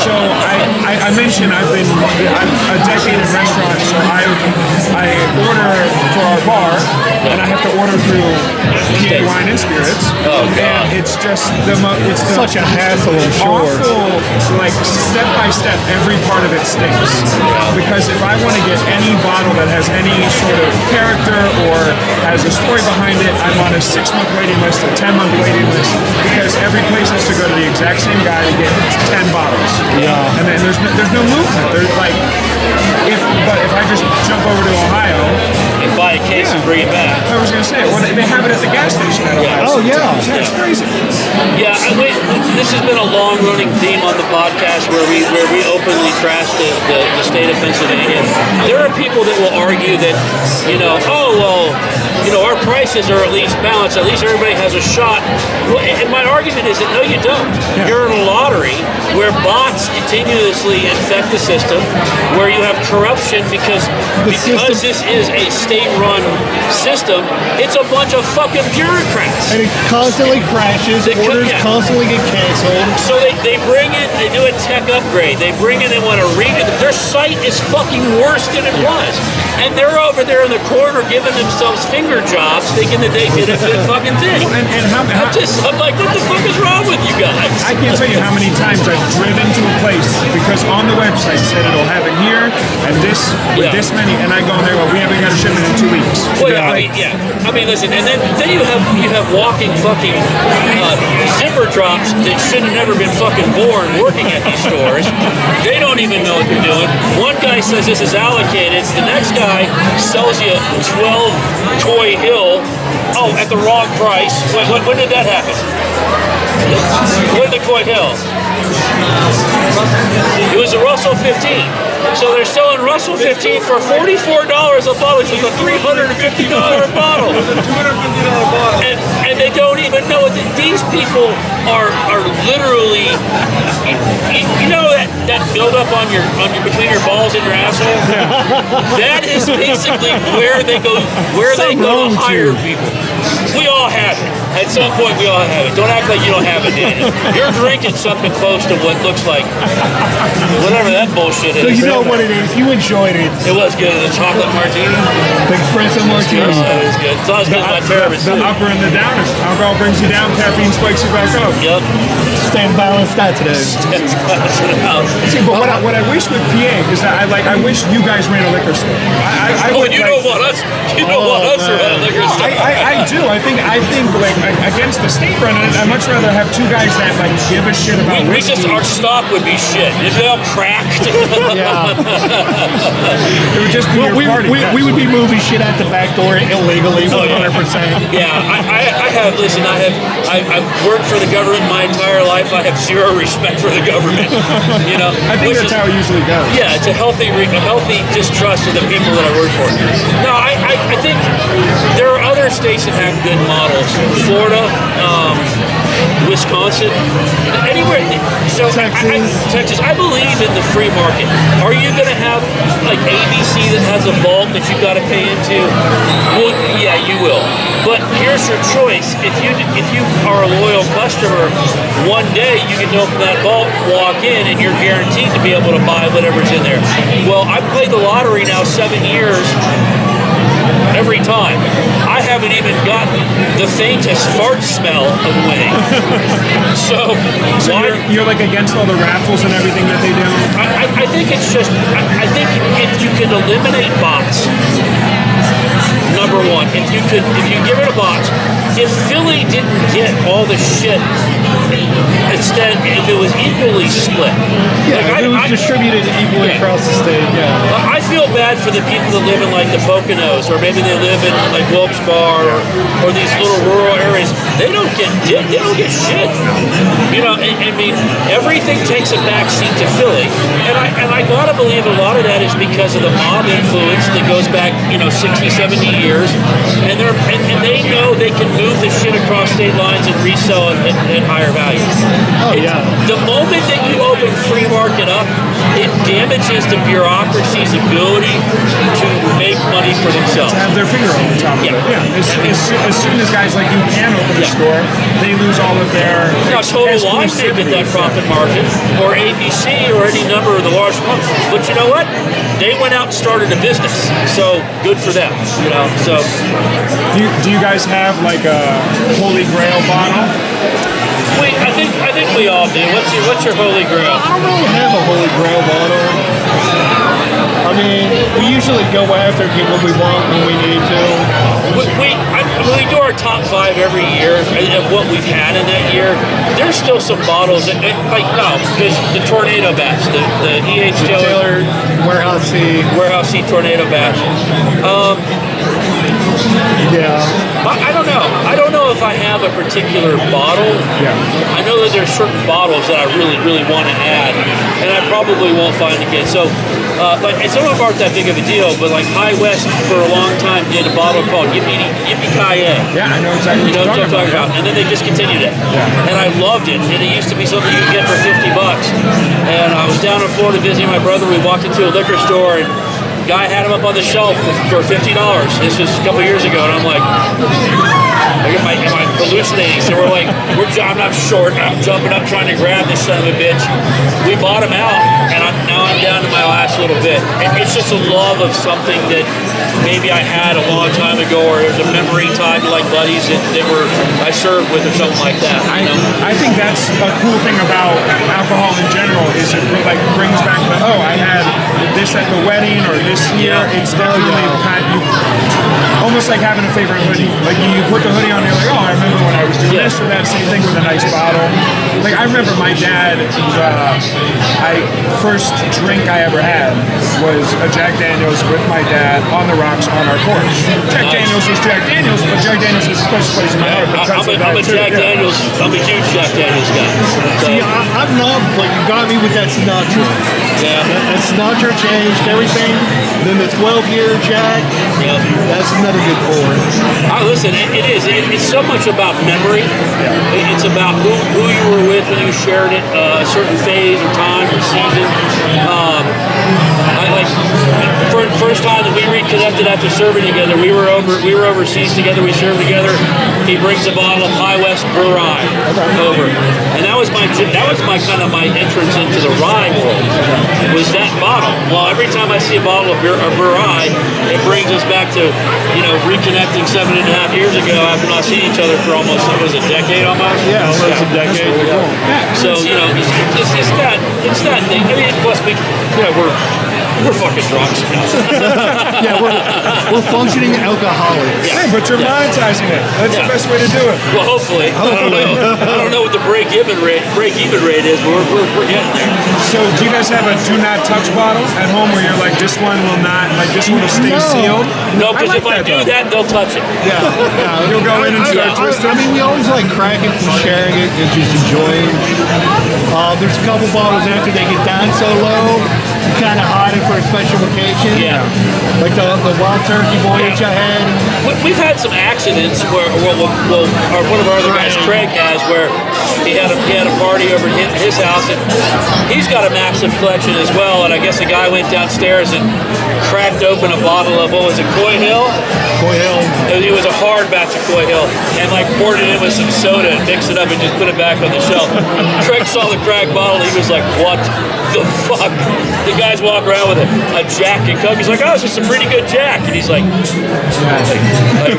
So I mentioned I'm a decade in restaurants, so I order for our bar, and I have to order through PA Wine and Spirits. Oh, God. And it's just it's Such a hassle, I'm sure. awful, like step by step, every part of it stinks. Because if I want to get any bottle that has any sort of character or has a story behind it, I'm on a 6-month waiting list, a 10-month waiting list, because every place has to go to the exact same guy to get 10 bottles. Yeah. And then there's no movement. There's like, if I just jump over to Ohio And buy a case and bring it back. I was going to say, well, they have it at the gas station at Ohio. Oh, yeah. It's crazy. Yeah, this has been a long-running theme on the podcast where we openly trash the state of Pennsylvania. There are people that will argue that, our prices are at least balanced. At least everybody has a shot. Well, and my argument is that no, you don't. Yeah. You're in a lottery where bots continuously infect the system, where you have corruption because this is a state-run system. It's a bunch of fucking bureaucrats. And it constantly crashes. Orders constantly get canceled. So they bring in, they do a tech upgrade. They bring in, they want to read it. Their site is fucking worse than it was. And they're over there in the corner giving themselves finger jobs thinking that they did a good fucking thing. I'm like, what the fuck is wrong with you guys? I can't tell you how many times I've driven to a place because on the website said it'll have it here and this with this many, and I go in there, well, we haven't got a shipment in 2 weeks. Well, I mean, listen, and then you have walking fucking zipper drops that should have never been fucking born working at these stores. They don't even know what they're doing. One guy says this is allocated. The next guy sells you 12 Toy Hill. Oh, at the wrong price. When did that happen? When did the Toy Hill? It was a Russell 15. So they're selling Russell 15 for $44 a bottle, which is a $350 bottle. And they don't even know that these people are literally, you know that buildup on your between your balls and your asshole? That is basically where they go to hire people. We all have it. At some point, we all have it. Don't act like you don't have it, Daniel. You're drinking something close to what looks like whatever that bullshit is. So you know what it is. You enjoyed it. It was good. The chocolate martini. The espresso martini. It was good. It's not as good as my tiramisu. The upper and the downer. Alcohol brings you down, caffeine spikes you back up. Yep. Stand balanced that today. See, but what I wish with PA is that I wish you guys ran a liquor store. Don't want us. You don't want us to run a liquor store. I do. I think like against the state running it, I'd much rather have two guys that like give a shit about whiskey. Our stock would be shit. It'd be all cracked. Yeah. It would just be your party. We would be moving shit out the back door illegally, 100%. Yeah, I've worked for the government my entire life. I have zero respect for the government. I think that's how it usually goes. Yeah, it's a healthy distrust of the people that I work for. No, I think states that have good models. Florida, Wisconsin, anywhere. So Texas. I believe in the free market. Are you going to have like ABC that has a vault that you've got to pay into? Well, yeah, you will. But here's your choice. If you are a loyal customer, one day you get to open that vault, walk in, and you're guaranteed to be able to buy whatever's in there. Well, I've played the lottery now 7 years. Every time. I haven't even gotten the faintest fart smell of winning. So you're like against all the raffles and everything that they do? I think it's just, I think if you could eliminate bots, number one, if you get rid of bots, if Philly didn't get all the shit, instead, if it was equally split. Yeah, like it was distributed equally across the state, yeah. I feel bad for the people that live in like the Poconos, or maybe they live in like Wilkes-Barre or these little rural areas. They don't get shit. You know, I mean, everything takes a backseat to Philly, and I gotta believe a lot of that is because of the mob influence that goes back, 60, 70 years, and they know they can move the shit across state lines and resell it at higher value. Oh, yeah. The moment that you open free market up, it damages the bureaucracy's ability to make money for themselves. To have their finger on the top of it. Yeah. As soon as guys like you can open a store, they lose all of their. Now, Total Wine may get that profit margin, or ABC, or any number of the large ones. But you know what? They went out and started a business, so good for them. So. Do you guys have like a Holy Grail bottle? I think we all do. What's your Holy Grail? I don't really have a Holy Grail bottle. I mean, we usually go after and get what we want when we need to. We do our top 5 every year of what we've had in that year. There's still some bottles that, because the Tornado batch, the E.H. Taylor Warehouse C Tornado batch. Yeah. I don't know. I don't know if I have a particular bottle. Yeah. I know that there's certain bottles that I really, really want to add, and I probably won't find again. So, and some of them aren't that big of a deal, but like High West for a long time did a bottle called Yippee-Ki-Yay. Yeah, I know exactly what you're talking about. And then they discontinued it. Yeah. And I loved it. And it used to be something you could get for $50. And I was down in Florida visiting my brother. We walked into a liquor store and guy had them up on the shelf for $50. This was a couple years ago, and I'm like, am I hallucinating? So I'm not short. I'm jumping up trying to grab this son of a bitch. We bought him out, and now I'm down to my last little bit. It's just a love of something that maybe I had a long time ago, or there's a memory tied to like buddies that I served with or something like that. I think that's a cool thing about alcohol in general is it like brings back I had this at the wedding or this year. Yeah. It's definitely almost like having a favorite hoodie. Like you put the hoodie on, you're like, I remember when I was doing this or that. Same thing with a nice bottle. Like I remember my dad. First drink I ever had was a Jack Daniels with my dad on the rocks on our porch. Jack Daniels was Jack Daniels, but Jack Daniels is the first place in my heart. I'm a Jack Daniels. I'm a huge Jack Daniels guy. So. See, I'm not, but you got me with that Sinatra. Yeah. That Sinatra changed everything. Then the 12-year Jack. Yeah. That's another good pour. Listen, it is. It's so much about memory. Yeah. It's about who you were with when you shared it, a certain phase or time or season. First time that we reconnected after serving together, we were overseas together. We served together. He brings a bottle of High West Rye over, and that was my kind of my entrance into the rye world. Was that bottle? Well, every time I see a bottle of rye, it brings us back to reconnecting 7.5 years ago after not seeing each other for almost a decade almost. Yeah, almost a decade. Really cool. So it's that thing. I mean, plus we're fucking drunks. Yeah, we're functioning alcoholics. Yeah. Hey, but you're monetizing it. That's the best way to do it. Well, hopefully. I don't know what the break-even rate is, but we're getting there. So, do you guys have a do not touch bottle at home where you're like, this one will stay sealed? No, because if I do that, they'll touch it. Yeah. You'll go in and start twisting. I mean, we always like cracking and sharing it and just enjoying. There's a couple bottles after they get down so low, you kind of hide it for a special occasion. Yeah. Like the wild turkey voyage I had. we've had some accidents where one of our other guys, Craig, has where he had a party over at his house, and he's got a massive collection as well. And I guess the guy went downstairs and cracked open a bottle of, what was it, Coy Hill? Coy Hill. It was a hard batch of Coy Hill, and like poured it in with some soda and mixed it up and just put it back on the shelf. Craig saw the cracked bottle. He was like, "What the fuck?" The guys walk around with a Jack and Coke. He's like, "Oh, it's just a pretty good Jack," and he's like,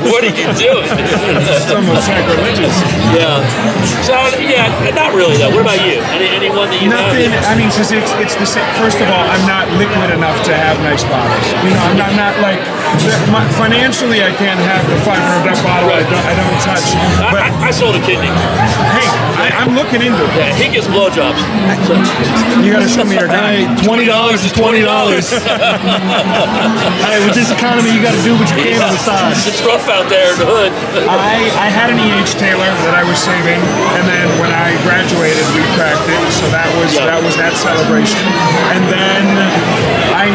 "What are you doing?" It's almost sacrilegious. Yeah. So yeah, not really though. What about you? Anyone that you Nothing. have? I mean, because it's the same. First of all, I'm not liquid enough to have nice bottles. You know, I'm not like financially. I can't have the $500 bottle. Right. I don't touch. But I sold a kidney. hey, I'm looking into it. Yeah, he gets blowjobs. So, You got to show me your guy. Hey, $20 is $20. Hey, with this economy, you got to do what you can on the side. It's rough out there in the hood. I had an E.H. Taylor that I was saving, and then when I graduated, we cracked it. So that was that celebration. And then I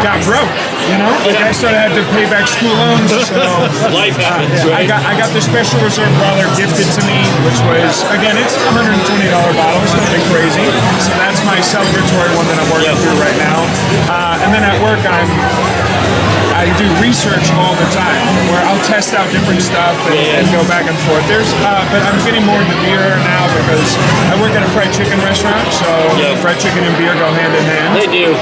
got broke. You know, like I started had to pay back school loans. So Life happens, yeah, right? I got the special reserve growler gifted to me, which was again, it's $120 bottle, it's nothing crazy. So that's my celebratory one that I'm working through right now. And then at work, I do research all the time, where I'll test out different stuff and go back and forth. But I'm getting more into beer now because I work at a fried chicken restaurant, so fried chicken and beer go hand in hand. They do.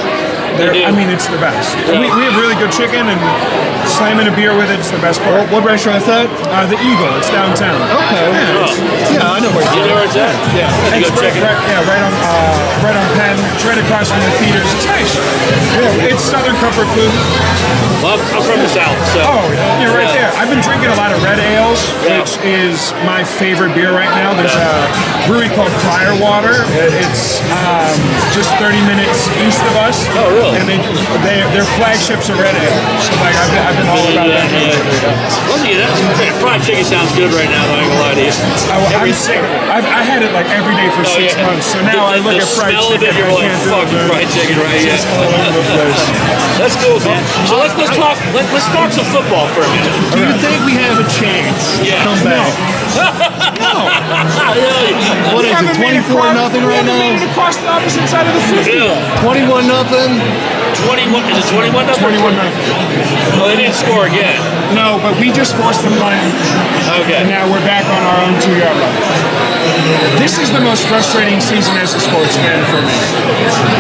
I mean, it's the best. Yeah. We have really good chicken, and slamming a beer with it's the best part. What restaurant is that? The Eagle. It's downtown. Okay. Yeah, I know where You know where it's at? Yeah, You it's go check it. right on Penn. It's right across from the theaters. It's nice. Yeah, it's Southern comfort food. Well, I'm from the South, so. Oh, you're right there. I've been drinking a lot of red ales, which is my favorite beer right now. There's a brewery called Firewater. It's just 30 minutes east of us. Oh, really? And their flagships are red ale. So like I've been all about that. Well, fried chicken sounds good right now, though, I ain't gonna lie to you. I'm sick of it. I had it like every day for 6 months. So now I look at fried smell chicken. of it, you're like, fuck fried chicken, right? Yeah. That's cool, man. So let's talk some football for a minute. Do you think we have a chance to come back? What is it, 24-0 right now? Made it across the opposite side of the 50. Yeah. 21-0? 21, is it 21 up? 21-0. Oh, they didn't score again. No, but we just forced the punt. Okay. And now we're back on our own 2-yard line. This is the most frustrating season as a sports fan for me.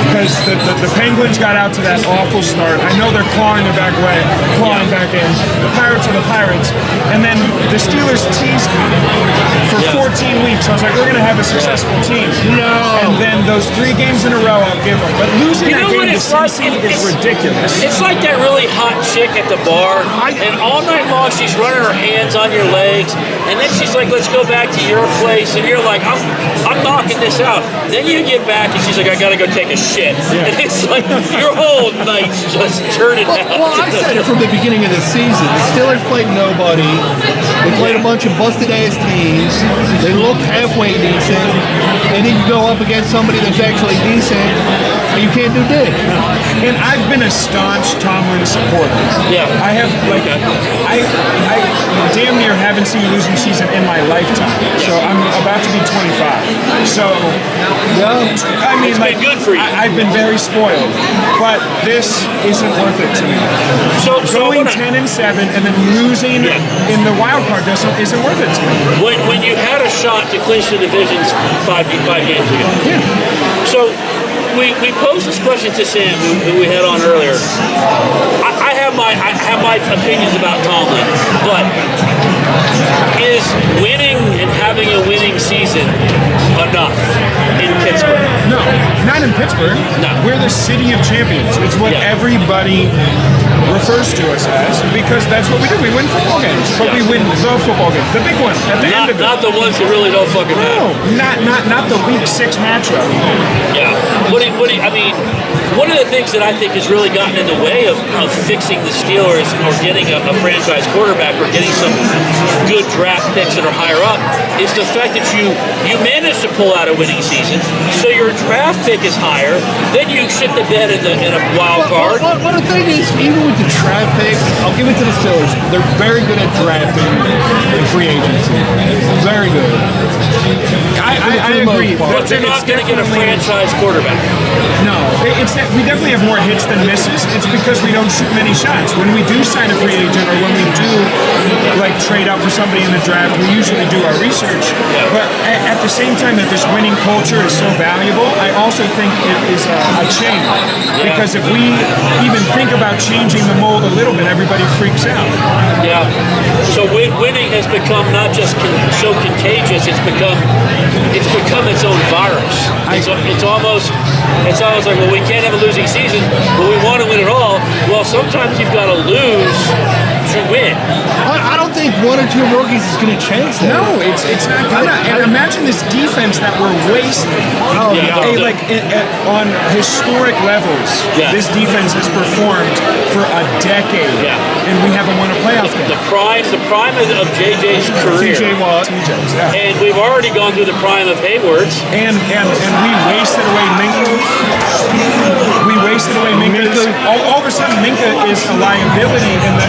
Because the Penguins got out to that awful start. I know they're clawing back in. The Pirates are the Pirates. And then the Steelers teased me for 14 weeks. I was like, we're going to have a successful team. No. And then those 3 games in a row, I'll give them. But losing that game to Cincy is ridiculous. It's like that really hot chick at the bar, and all night long she's running her hands on your legs, and then she's like, let's go back to your place, and you're like, I'm knocking this out. Then you get back, and she's like, I gotta go take a shit. Yeah. And it's like, your whole night's just turning out. Well, I said it from the beginning of the season. The Steelers played nobody. They played a bunch of busted-ass teams. They look halfway decent. And then you go up against somebody that's actually decent, and you can't do dick. And I've been a staunch Tomlin supporter. Yeah. I have, like, I damn near haven't seen a losing season in my lifetime. So I'm about to be 25. So, I mean, It's been good for you. I've been very spoiled. But this isn't worth it to me. So Going 10-7 and then losing in the wild card isn't worth it to me. when you had a shot to clinch the divisions five games ago. Yeah. So we posed this question to Sam, who we had on earlier. I have my opinions about Tomlin, but is winning and having a winning season enough in Pittsburgh? No, not in Pittsburgh. No. We're the city of champions. It's what everybody refers to us as, because that's what we do. We win football games, but we win the football game, the big one at the end of it. Not the ones that really don't fucking matter. No, not the week 6 matchup. Yeah. I mean, one of the things that I think has really gotten in the way of fixing the Steelers or getting a franchise quarterback or getting some good draft picks that are higher up is the fact that you managed to pull out a winning season, so your draft pick is higher. Then you shit the bed in a wild card. Well, the thing is, even with the draft picks, I'll give it to the Steelers. They're very good at drafting in free agency. Very good. I agree. But you're not going to get a franchise quarterback. No, it's that we definitely have more hits than misses. It's because we don't shoot many shots. When we do sign a free agent, or when we do like trade out for somebody in the draft, we usually do our research. Yeah. But at the same time that this winning culture is so valuable, I also think it is a change. Because if we even think about changing the mold a little bit, everybody freaks out. Yeah. So winning has become not just so contagious; it's become its own virus. It's almost like, well, we can't have a losing season, but we want to win it all. Well, sometimes you've got to lose to win. I don't think one or two rookies is going to change that. No, it's not gonna. And imagine this defense that we're wasting. Oh, yeah. On historic levels, this defense has performed for a decade, and we haven't won a playoff game. The prime of JJ's career. TJ Watt. And we've already gone through the prime of Hayward's. And we wasted away Minka. We wasted away Minka. All of a sudden, Minka is a liability in the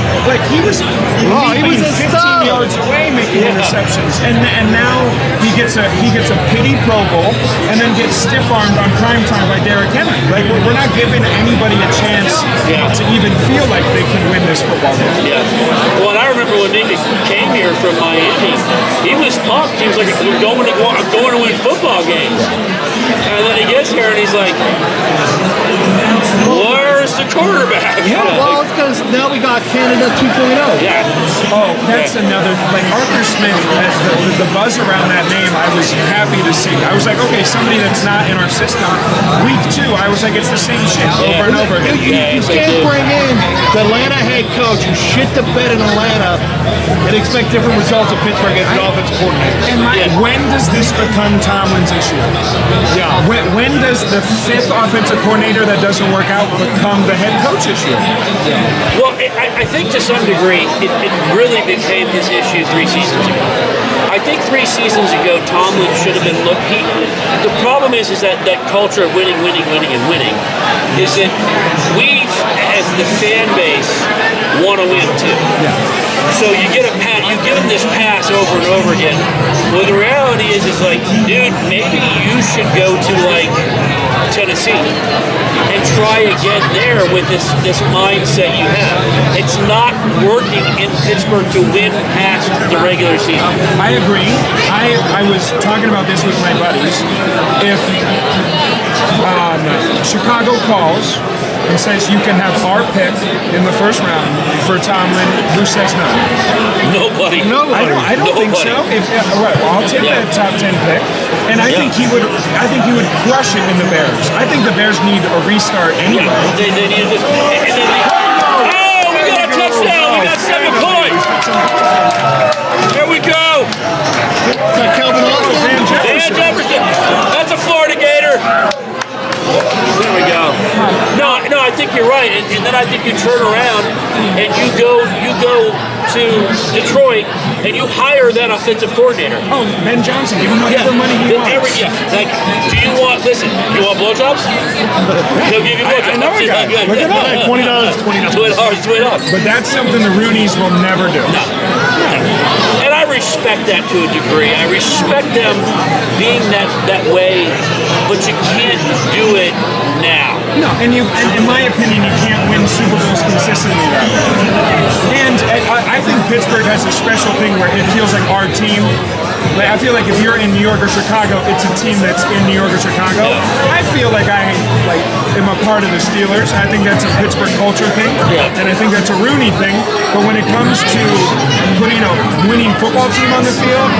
he was 15 yards away making interceptions, and now he gets a pity Pro Bowl and then gets stiff-armed on primetime by Derrick Henry. Like we're not giving anybody a chance to even feel like they can win this football game. Yeah. Well, and I remember when Minka came here from Miami, he was pumped. He was like, I'm going to win football games. And then he gets here and he's like, where's the quarterback? Yeah, well, it's because now we got Canada 2.0. Yeah. Oh, that's another, Arthur Smith, the buzz around that name, I was happy to see. I was like, okay, somebody that's not in our system. Week 2, I was like, it's the same shit over and over again. You can't bring in the Atlanta head coach who shit the bed in Atlanta and expect different results of Pittsburgh as an offensive coordinator. And when does this become Tomlin's issue? Yeah. When does the 5th offensive coordinator that doesn't work out become the head coach issue? Well, I think to some degree it really became his issue 3 seasons ago. I think 3 seasons ago Tomlin should have been the problem is that culture of winning is that we as the fan base want to win too. Yeah. So you get you give him this pass over and over again. Well, the reality is like, dude, maybe you should go to Tennessee and try again there with this mindset you have. It's not working in Pittsburgh to win past the regular season. I agree. I was talking about this with my buddies. If Chicago calls and says you can have our pick in the first round for Tomlin, who says no? Nobody. I don't think so. I'll take that top 10 pick, and I think he would crush it in the Bears. I think the Bears need a restart anyway. They need this. We got a touchdown! We got 7 points. Here we go. Is that Kelvin Austin? Dan Jefferson. That's a Florida Gator. There we go. No, I think you're right, and then I think you turn around and you go to Detroit and you hire that offensive coordinator. Oh, Ben Johnson, give him whatever money he wants. Do you want blowjobs? He'll give you blowjobs. I know a guy. Look it up. $20. But that's something the Roonies will never do. No. And I respect that to a degree. I respect them being that way, but you can't do it now. No, and in my opinion, you can't win Super Bowls consistently that way. And I think Pittsburgh has a special thing where it feels like our team. I feel like if you're in New York or Chicago, it's a team that's in New York or Chicago. I feel like I am a part of the Steelers. I think that's a Pittsburgh culture thing, and I think that's a Rooney thing. But when it comes to putting a winning football team on the field,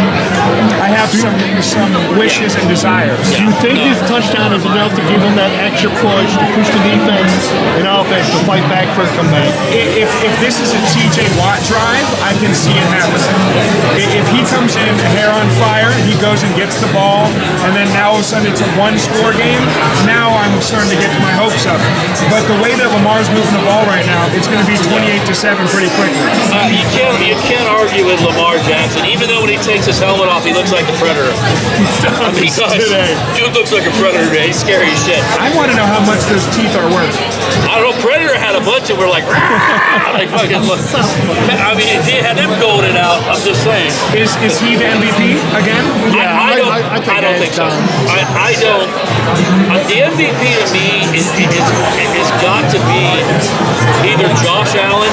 I have some wishes and desires. Do you think this touchdown is enough to give him that extra push to push the defense and offense to fight back for a comeback? If this is a TJ Watt drive, I can see it happening. If he comes in hair on fire, he goes and gets the ball, and then now all of a sudden it's a 1-score game, now I'm starting to get my hopes up. But the way that Lamar's moving the ball right now, it's going to be 28-7 pretty quickly. You can't argue you with Lamar Jackson. Even though when he takes his helmet off, he looks like the Predator. I mean, he does. Dude looks like a Predator today. He's scary as shit. I want to know how much those teeth are worth. I don't know. Predator had a bunch and we're like, like fucking. I mean, if he had them golden out, I'm just saying. Is he the MVP again? I don't think so. I don't. The MVP to me is got to be either Josh Allen.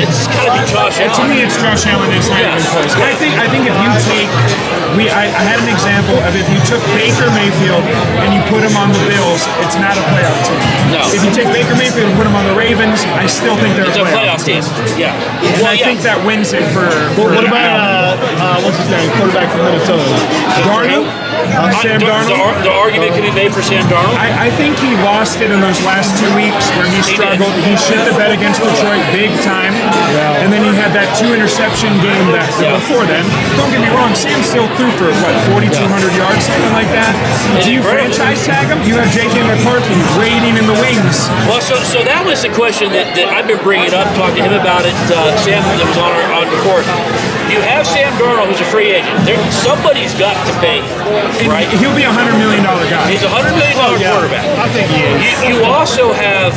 It's got to be Josh Allen. To me, it's Josh Allen. It's not even close. I think if you take, I had an example of if you took Baker Mayfield and you put him on the Bills, it's not a playoff team. No. If you take Baker Mayfield and put him on the Ravens, I still think they're It's a playoff team. Yeah. And I think that wins it for What about what's his name? Quarterback from Minnesota. Darnold? Sam Darnold? The argument can be made for Sam Darnold. I think he lost it in those last 2 weeks where he struggled. He shit the bed against Detroit big time. Yeah. And then he had that 2 interception game before then. Don't get me wrong, Sam still threw for, 4,200 yards, something like that. Do you franchise tag him? You have J.K. McCarthy waiting in the wings. Well, so that was the question that I've been bringing up, talking to him about it. Sam, that was on before. You have Sam Darnold, who's a free agent. Somebody's got to pay, right? He'll be a $100 million guy. He's a $100 million quarterback. I think he is. You also have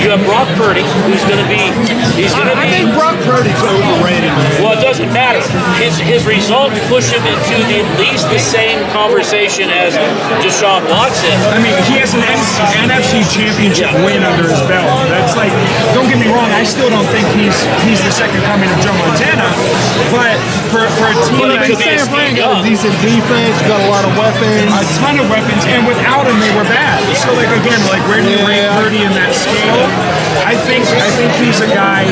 you have Brock Purdy, who's going to be. I think Brock Purdy's overrated, man. Well, it doesn't matter. His results push him into at least the same conversation as Deshaun Watson. I mean, he has an NFC Championship win under his belt. That's like, don't get me wrong, I still don't think he's the second coming of Joe Montana. But for a team like San Fran got a decent defense, got a lot of weapons. A ton of weapons, and without him, they were bad. So, like, again, where do you rate Purdy in that scale? I think he's a guy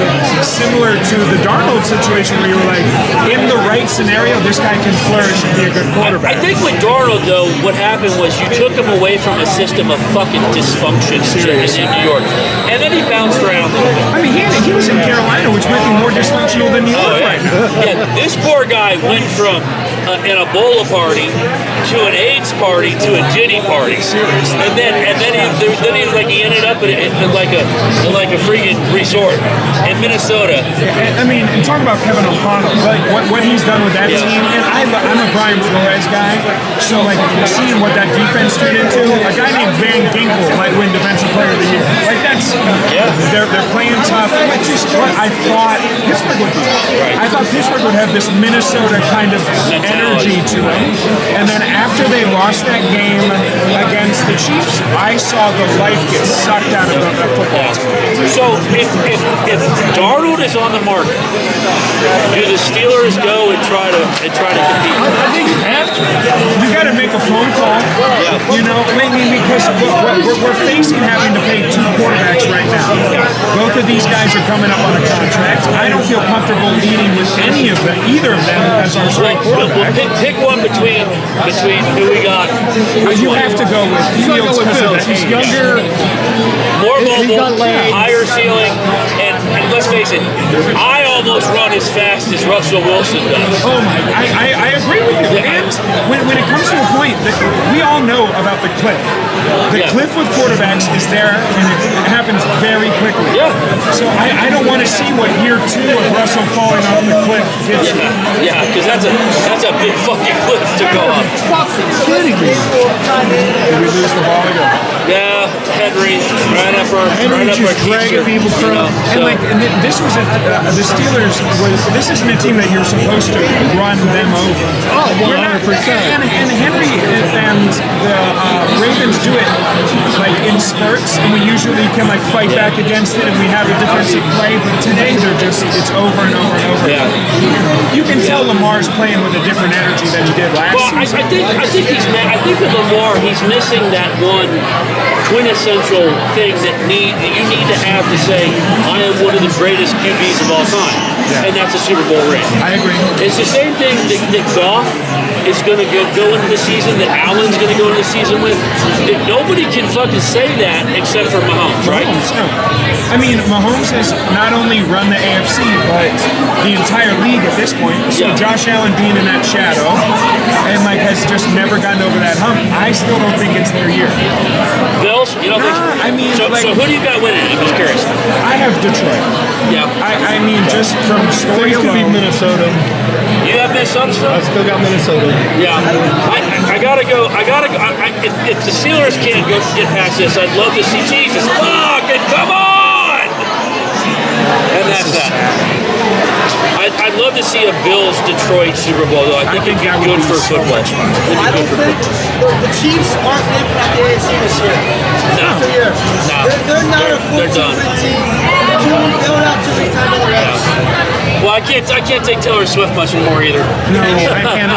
similar to the Darnold situation where you were like, in the right scenario, this guy can flourish and be a good quarterback. I think with Darnold, though, what happened was you took him away from a system of fucking dysfunction in New York, and then he bounced around. I mean, he was in Carolina, which might be more dysfunctional than New York right now. Yeah, this poor guy went from an Ebola party to an AIDS party to a Diddy party, and then he ended up in like a freaking resort in Minnesota. I mean, and talk about Kevin O'Connell, like what he's done with that team. And I'm a Brian Flores guy, so like seeing what that defense turned into, a guy named Van Ginkel might win Defensive Player of the Year. Like they're playing tough, which is what I thought Pittsburgh would be. Right. I thought Pittsburgh would have this Minnesota kind of energy to them, and then after they lost that game against the Chiefs, I saw the life get sucked out of that football team. So if Darnold is on the market, do the Steelers go and try to compete? I think you have to. You got to make a phone call. You know, because we're facing having to pay 2 quarterbacks right now. Both of these guys are coming up on a contract. I don't feel comfortable leading with either of them as our starting quarterback. Pick one between who we got. You have to go with Fields because of the He's age. younger. More mobile, legs. higher ceiling, and let's face it, I almost run as fast as Russell Wilson does. Oh my! I agree with you. And when it comes to a point that we all know about the cliff, the cliff with quarterbacks is there, and it happens very quickly. Yeah. So I don't want to see what year 2 of Russell falling off the cliff gets you. Yeah, because that's a big fucking cliff to go up. Fucking kidding me. Did we lose the ball again? Yeah, Henry, right up our dragging people across. This was the Steelers. This isn't a team that you're supposed to run them over. Oh, 100%. And Henry and the Ravens do it like in spurts, and we usually can like fight back against it, and we have a defensive play. But today it's over and over and over. Yeah. You can tell Lamar's playing with a different energy than he did last season. I think with Lamar, he's missing that one quintessential thing that you need to have to say, I am one of the greatest QBs of all time, and that's a Super Bowl ring. I agree. It's the same thing that Goff is going to go into the season, that Allen's going to go into the season with. That nobody can fucking say that except for Mahomes, right? I mean, Mahomes has not only run the AFC, but the entire league at this point. So Josh Allen being in that shadow and like has just never gotten over that hump. I still don't think it's their year. Bills? You don't think so? I mean, so who do you got winning? I'm just curious. I have Detroit. Yeah. I mean, just from story It's going to be alone. Minnesota. You have Minnesota still? I still got Minnesota. Yeah. I gotta go. If the Steelers can't go get past this, I'd love to see Jesus. Fuck it, come on! And that's that. I'd love to see a Bills-Detroit Super Bowl, though. I think it'd be good for football. I don't think the Chiefs aren't making out the AFC this year. No. They're not a 14-win team. They're not too many times in the race. Well, I can't take Taylor Swift much anymore either. No, I can't.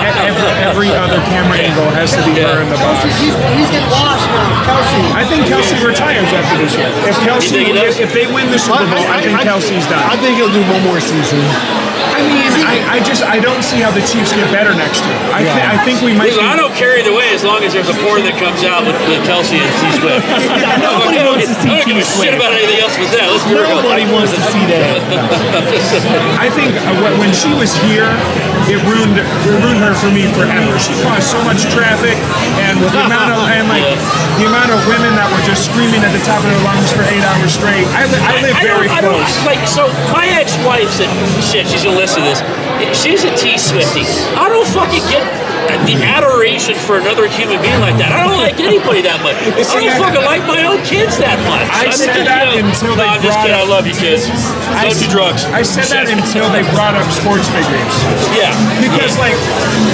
Every other camera angle has to be her in the box. He's getting washed now. Kelsey. I think Kelsey retires after this year. If they win the Super Bowl, I think Kelsey's done. I think he'll do one more season. I mean, I don't see how the Chiefs get better next year. I think we might. Listen, I don't care either way as long as there's a porn that comes out with Kelsey and T Swift. Nobody wants to see I don't give a shit about anything else with that. Let's be real. Nobody wants to see that. I think when she was here, it ruined her for me forever. She caused so much traffic, and the amount of women that were just screaming at the top of their lungs for 8 hours straight. I live very close. So my ex-wife said, shit, she's gonna listen to this. She's a T Swiftie. I don't fucking get the adoration for another human being like that. I don't like anybody that much. I don't fucking like my own kids that much. I said that until they I'm just kidding. I love you, kids. Don't do drugs. I said that until they brought up sports figures. Yeah. Because like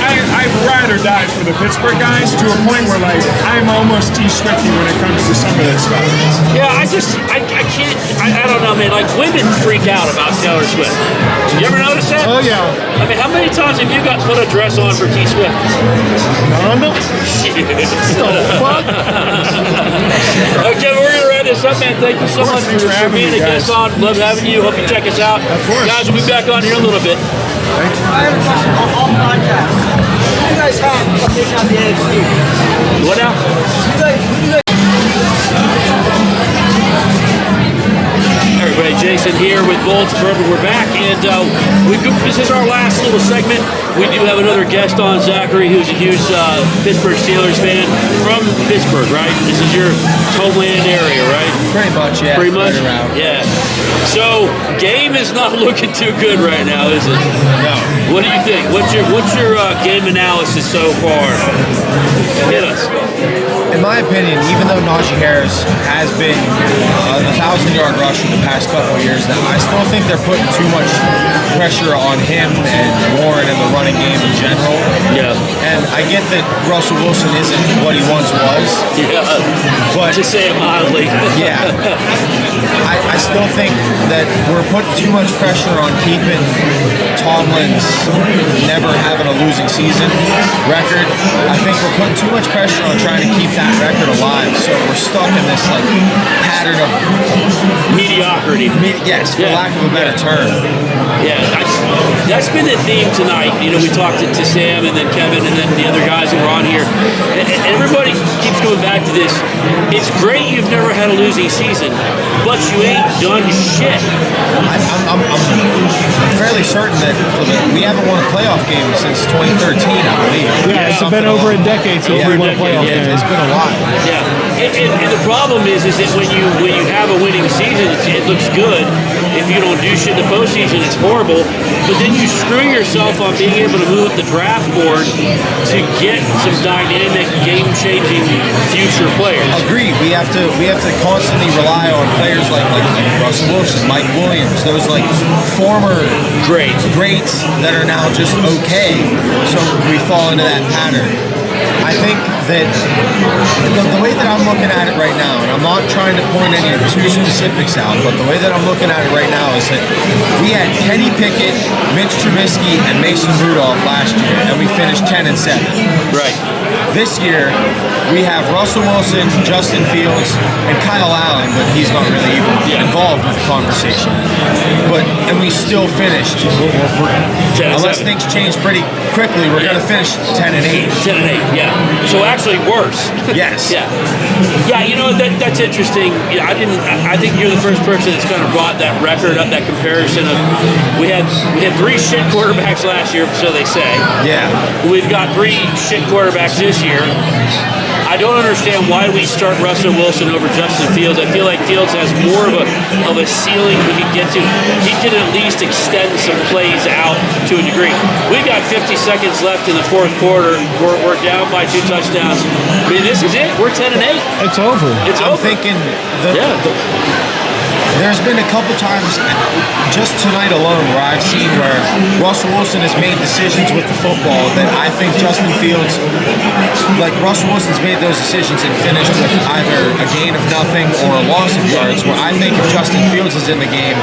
I ride or die for the Pittsburgh guys to a point where like I'm almost T Swifty when it comes to some of this stuff. Yeah, I can't. I don't know, man. Like women freak out about Taylor Swift. You ever notice that? Oh yeah. I mean, how many times have you got put a dress on for T Swift? No. Shit. Fuck. Okay, we're gonna wrap this up, man. Thank you so much Thanks for having being me, a guest guys. on. Love having you. Hope you check us out. Of course. Guys, we'll be back on here in a little bit. I have a question on all podcasts. You guys have a big on the AFC. What now? You guys Everybody, Jason here with Bullets Bourbon. We're back, and this is our last little segment. We do have another guest on, Zachary, who's a huge Pittsburgh Steelers fan from Pittsburgh, right? This is your Tomlin area, right? Pretty much, yeah. Pretty much? Right around. Yeah. So, game is not looking too good right now, is it? No. What do you think? What's your game analysis so far? Hit us. In my opinion, even though Najee Harris has been a 1,000-yard rusher the past couple of years now, I still think they're putting too much pressure on him and Warren and the running game in general. Yeah. And I get that Russell Wilson isn't what he once was. Yeah. But to say it mildly. yeah. I still think that we're putting too much pressure on keeping Tomlin's never having a losing season record. I think we're putting too much pressure on trying to keep that record alive, so we're stuck in this like pattern of Mediocrity. Yes, for lack of a better term. Yeah, that's been the theme tonight. You know, we talked to Sam and then Kevin and then the other guys that were on here. And everybody keeps going back to this. It's great you've never had a losing season, but you ain't done shit. I'm fairly certain that we haven't won a playoff game since 2013, I believe. Yeah, it's been over a decade since we won a playoff game. It's been a while. Yeah, and the problem is that when you have a winning season, it looks good. If you don't do shit in the postseason, it's horrible. But then you screw yourself on being able to move up the draft board to get some dynamic, game-changing future players. Agreed. We have to constantly rely on players like Russell Wilson, Mike Williams, those like former greats that are now just okay. So we fall into that pattern. I think that the way that I'm looking at it right now, and I'm not trying to point any two specifics out, but the way that I'm looking at it right now is that we had Kenny Pickett, Mitch Trubisky, and Mason Rudolph last year, and we finished 10-7. Right. This year, we have Russell Wilson, Justin Fields, and Kyle Allen, but he's not really even involved with the conversation. And we still finished. Unless things change pretty quickly, we're going to finish 10-8. 10-8, yeah. So actually worse. Yes. Yeah. Yeah, you know, that's interesting. Yeah, I think you're the first person that's kind of brought that record up, that comparison of we had 3 shit quarterbacks last year, so they say. Yeah. We've got 3 shit quarterbacks this year. I don't understand why we start Russell Wilson over Justin Fields. I feel like Fields has more of a ceiling we could get to. He can at least extend some plays out to a degree. We've got 50 seconds left in the fourth quarter. We're down by 2 touchdowns. I mean, this is it. We're 10-8. It's over. I'm thinking there's been a couple times just tonight alone where I've seen where Russell Wilson has made decisions with the football that I think Justin Fields, like Russell Wilson's made those decisions and finished with either a gain of nothing or a loss of yards, where I think if Justin Fields is in the game,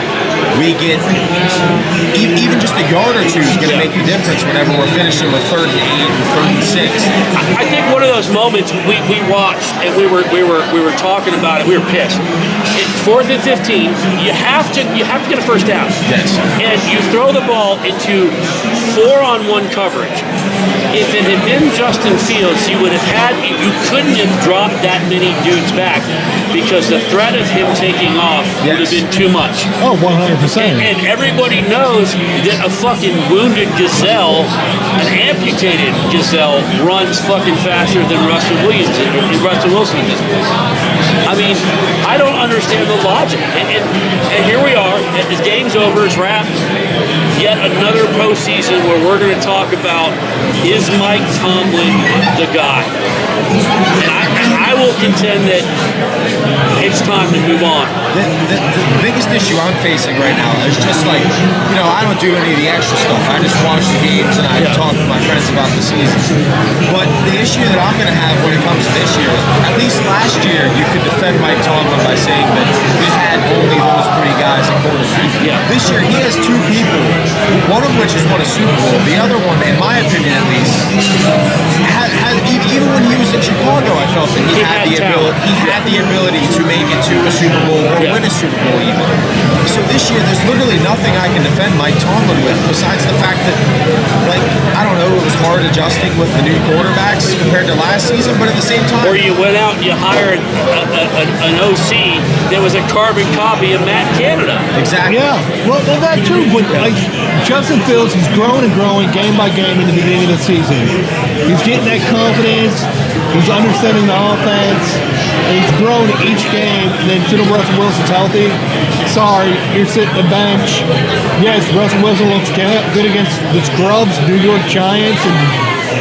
we get even just a yard or two is going to make a difference whenever we're finishing with 3rd and 8 and 3rd and 6. I think one of those moments we watched and we were talking about it. We were pissed. 4th and 15, you have to get a first down. Yes. And you throw the ball into 4-on-1 coverage. If it had been Justin Fields, you couldn't have dropped that many dudes back because the threat of him taking off would have been too much. Oh, 100%. And everybody knows that a fucking wounded gazelle, an amputated gazelle, runs fucking faster than Russell Wilson at this point. I mean, I don't understand the logic. And here we are. The game's over. It's wrapped. Yet another postseason where we're going to talk about, is Mike Tomlin the guy? And I will contend that it's time to move on. The biggest issue I'm facing right now is just like, I don't do any of the extra stuff. I just watch the games and I talk to my friends about the season. But the issue that I'm going to have when it comes to this year, at least last year, you could defend Mike Tomlin by saying that he had only those 3 guys at quarterback. Yeah. This year, he has 2 people, one of which has won a Super Bowl. The other one, in my opinion at least, even when he was in Chicago, I felt that he had the ability to make it to a Super Bowl or win a Super Bowl even. So this year, there's literally nothing I can defend Mike Tomlin with besides the fact that, I don't know, it was hard adjusting with the new quarterbacks compared to last season, but at the same time... Or you went out and you hired an OC that was a carbon copy of Matt Canada. Exactly. Yeah, well that too, but Justin Fields, he's growing and growing game by game in the beginning of the season. He's getting that confidence, he's understanding the offense, and he's growing each game, and then until Russell Wilson's healthy, sorry, you're sitting the bench. Yes, Russell Wilson looks good against the scrubs, New York Giants, and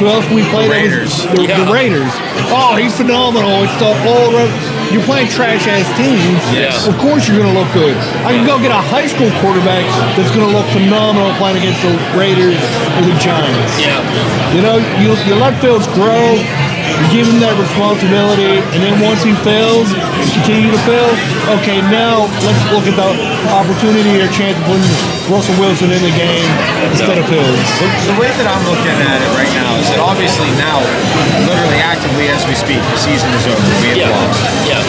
who else we played? The Raiders. The Raiders. Oh, he's phenomenal. It's the old... You're playing trash-ass teams. Yes. Of course you're going to look good. I can go get a high school quarterback that's going to look phenomenal playing against the Raiders or the Giants. Yeah. You let Fields grow, you give him that responsibility, and then once he fails, you continue to fail. Okay, now let's look at the opportunity or chance of putting Russell Wilson in the game instead of Fields. The way that I'm looking at it right now is that obviously now, literally actively as we speak, the season is over. We have lost. Yeah.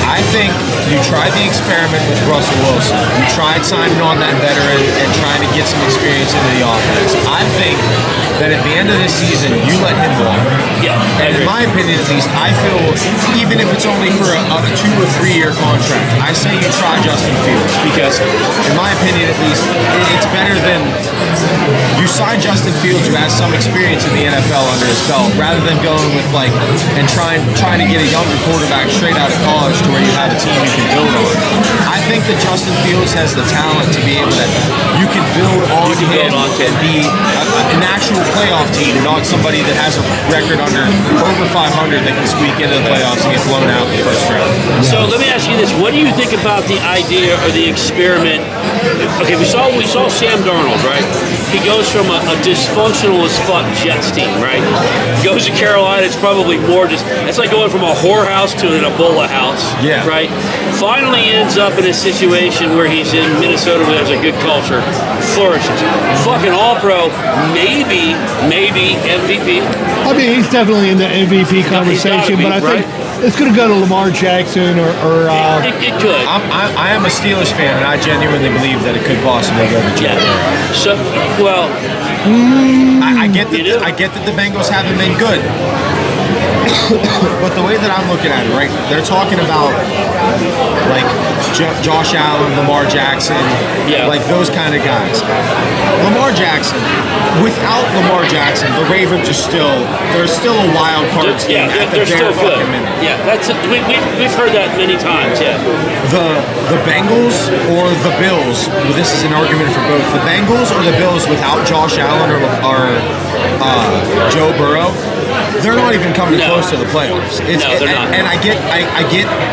I think you tried the experiment with Russell Wilson. You tried signing on that veteran and trying to get some experience into the offense. I think that at the end of this season, you let him walk. Yeah. And in my opinion, at least, I feel even if it's only for a 2 or 3 year contract, I say you try Justin Fields because, in my opinion, at least, it's better than you sign Justin Fields who has some experience in the NFL under his belt, rather than going with and trying to get a younger quarterback straight out of college to where you have a team you can build on. I think that Justin Fields has the talent to be able to, you can build on him and be an actual playoff team, not somebody that has a record under over 500 that can squeak into the playoffs and get blown out in the first round. So let me ask you this: what do you think about the idea or the experiment? Okay, we saw Sam Darnold, right? He goes from a dysfunctional as fuck Jets team, right? Goes to Carolina. It's probably more it's like going from a whorehouse to an Ebola house, right? Finally ends up in a situation where he's in Minnesota where there's a good culture, flourishes. Fucking all-pro, maybe MVP. I mean, he's definitely in the MVP conversation, but I think It's going to go to Lamar Jackson or it could. I am a Steelers fan, and I genuinely believe that it could possibly go to Joe Burrow. So, well, I get that the Bengals haven't been good. But the way that I'm looking at it, right, they're talking about like Josh Allen, Lamar Jackson, like those kind of guys. Lamar Jackson, without Lamar Jackson, the Ravens are there's still a wild card team at the they're bare still good. fucking minute. Yeah, we've heard that many times. Yeah, the Bengals or the Bills. Well, this is an argument for both. The Bengals or the Bills without Josh Allen or Joe Burrow. They're not even coming close to the playoffs. They're not. And I get,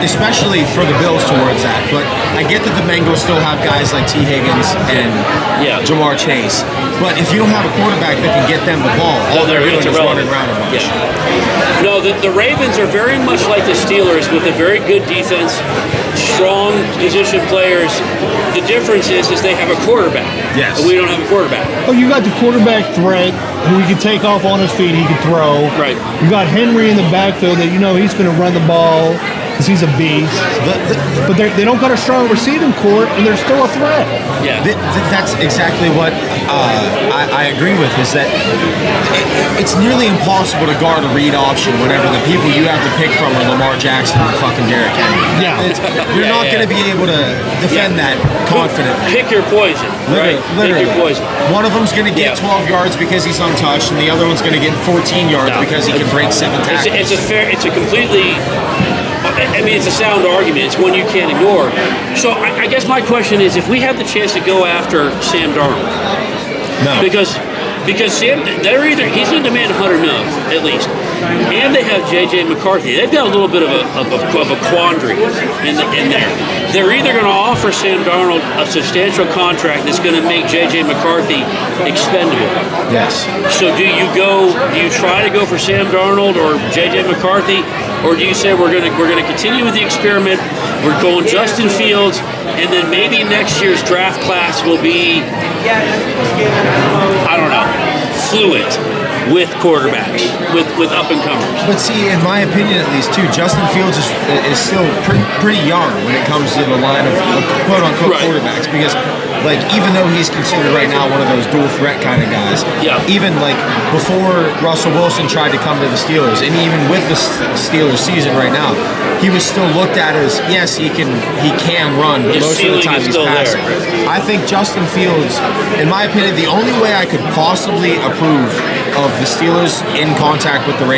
especially for the Bills towards that, but I get that the Bengals still have guys like T. Higgins and Jamar Chase. But if you don't have a quarterback that can get them the ball, all they're doing is running around a bunch. Yeah. No, the Ravens are very much like the Steelers with a very good defense, strong position players. The difference is they have a quarterback. Yes. And we don't have a quarterback. Oh, you got the quarterback threat who he can take off on his feet, he can throw. Right. You got Henry in the backfield that he's going to run the ball because he's a beast. But they don't got a strong receiving core, and they're still a threat. Yeah. That's exactly what I agree with, is that it's nearly impossible to guard a read option whenever the people you have to pick from are Lamar Jackson and fucking Derrick Henry. Yeah. You're not going to be able to defend that confidently. Pick your poison, right? Literally. Pick your poison. One of them's going to get 12 yards because he's untouched, and the other one's going to get 14 yards because he can break 7 tackles. It's a sound argument. It's one you can't ignore. So I guess my question is, if we had the chance to go after Sam Darnold, because Sam, he's going to demand $100 million at least, and they have J.J. McCarthy. They've got a little bit of a quandary in there. They're either going to offer Sam Darnold a substantial contract that's going to make J.J. McCarthy expendable. Yes. So do you try to go for Sam Darnold or J.J. McCarthy, or do you say we're going to continue with the experiment? We're going Justin Fields, and then maybe next year's draft class will be, I don't know, fluid with quarterbacks, with up-and-comers. But see, in my opinion at least, too, Justin Fields is still pretty young when it comes to the line of quote-unquote quarterbacks, because even though he's considered right now one of those dual threat kind of guys, even before Russell Wilson tried to come to the Steelers, and even with the Steelers season right now, he was still looked at as, yes, he can run, but most of the time he's passing. I think Justin Fields, in my opinion, the only way I could possibly approve of the Steelers in contact with the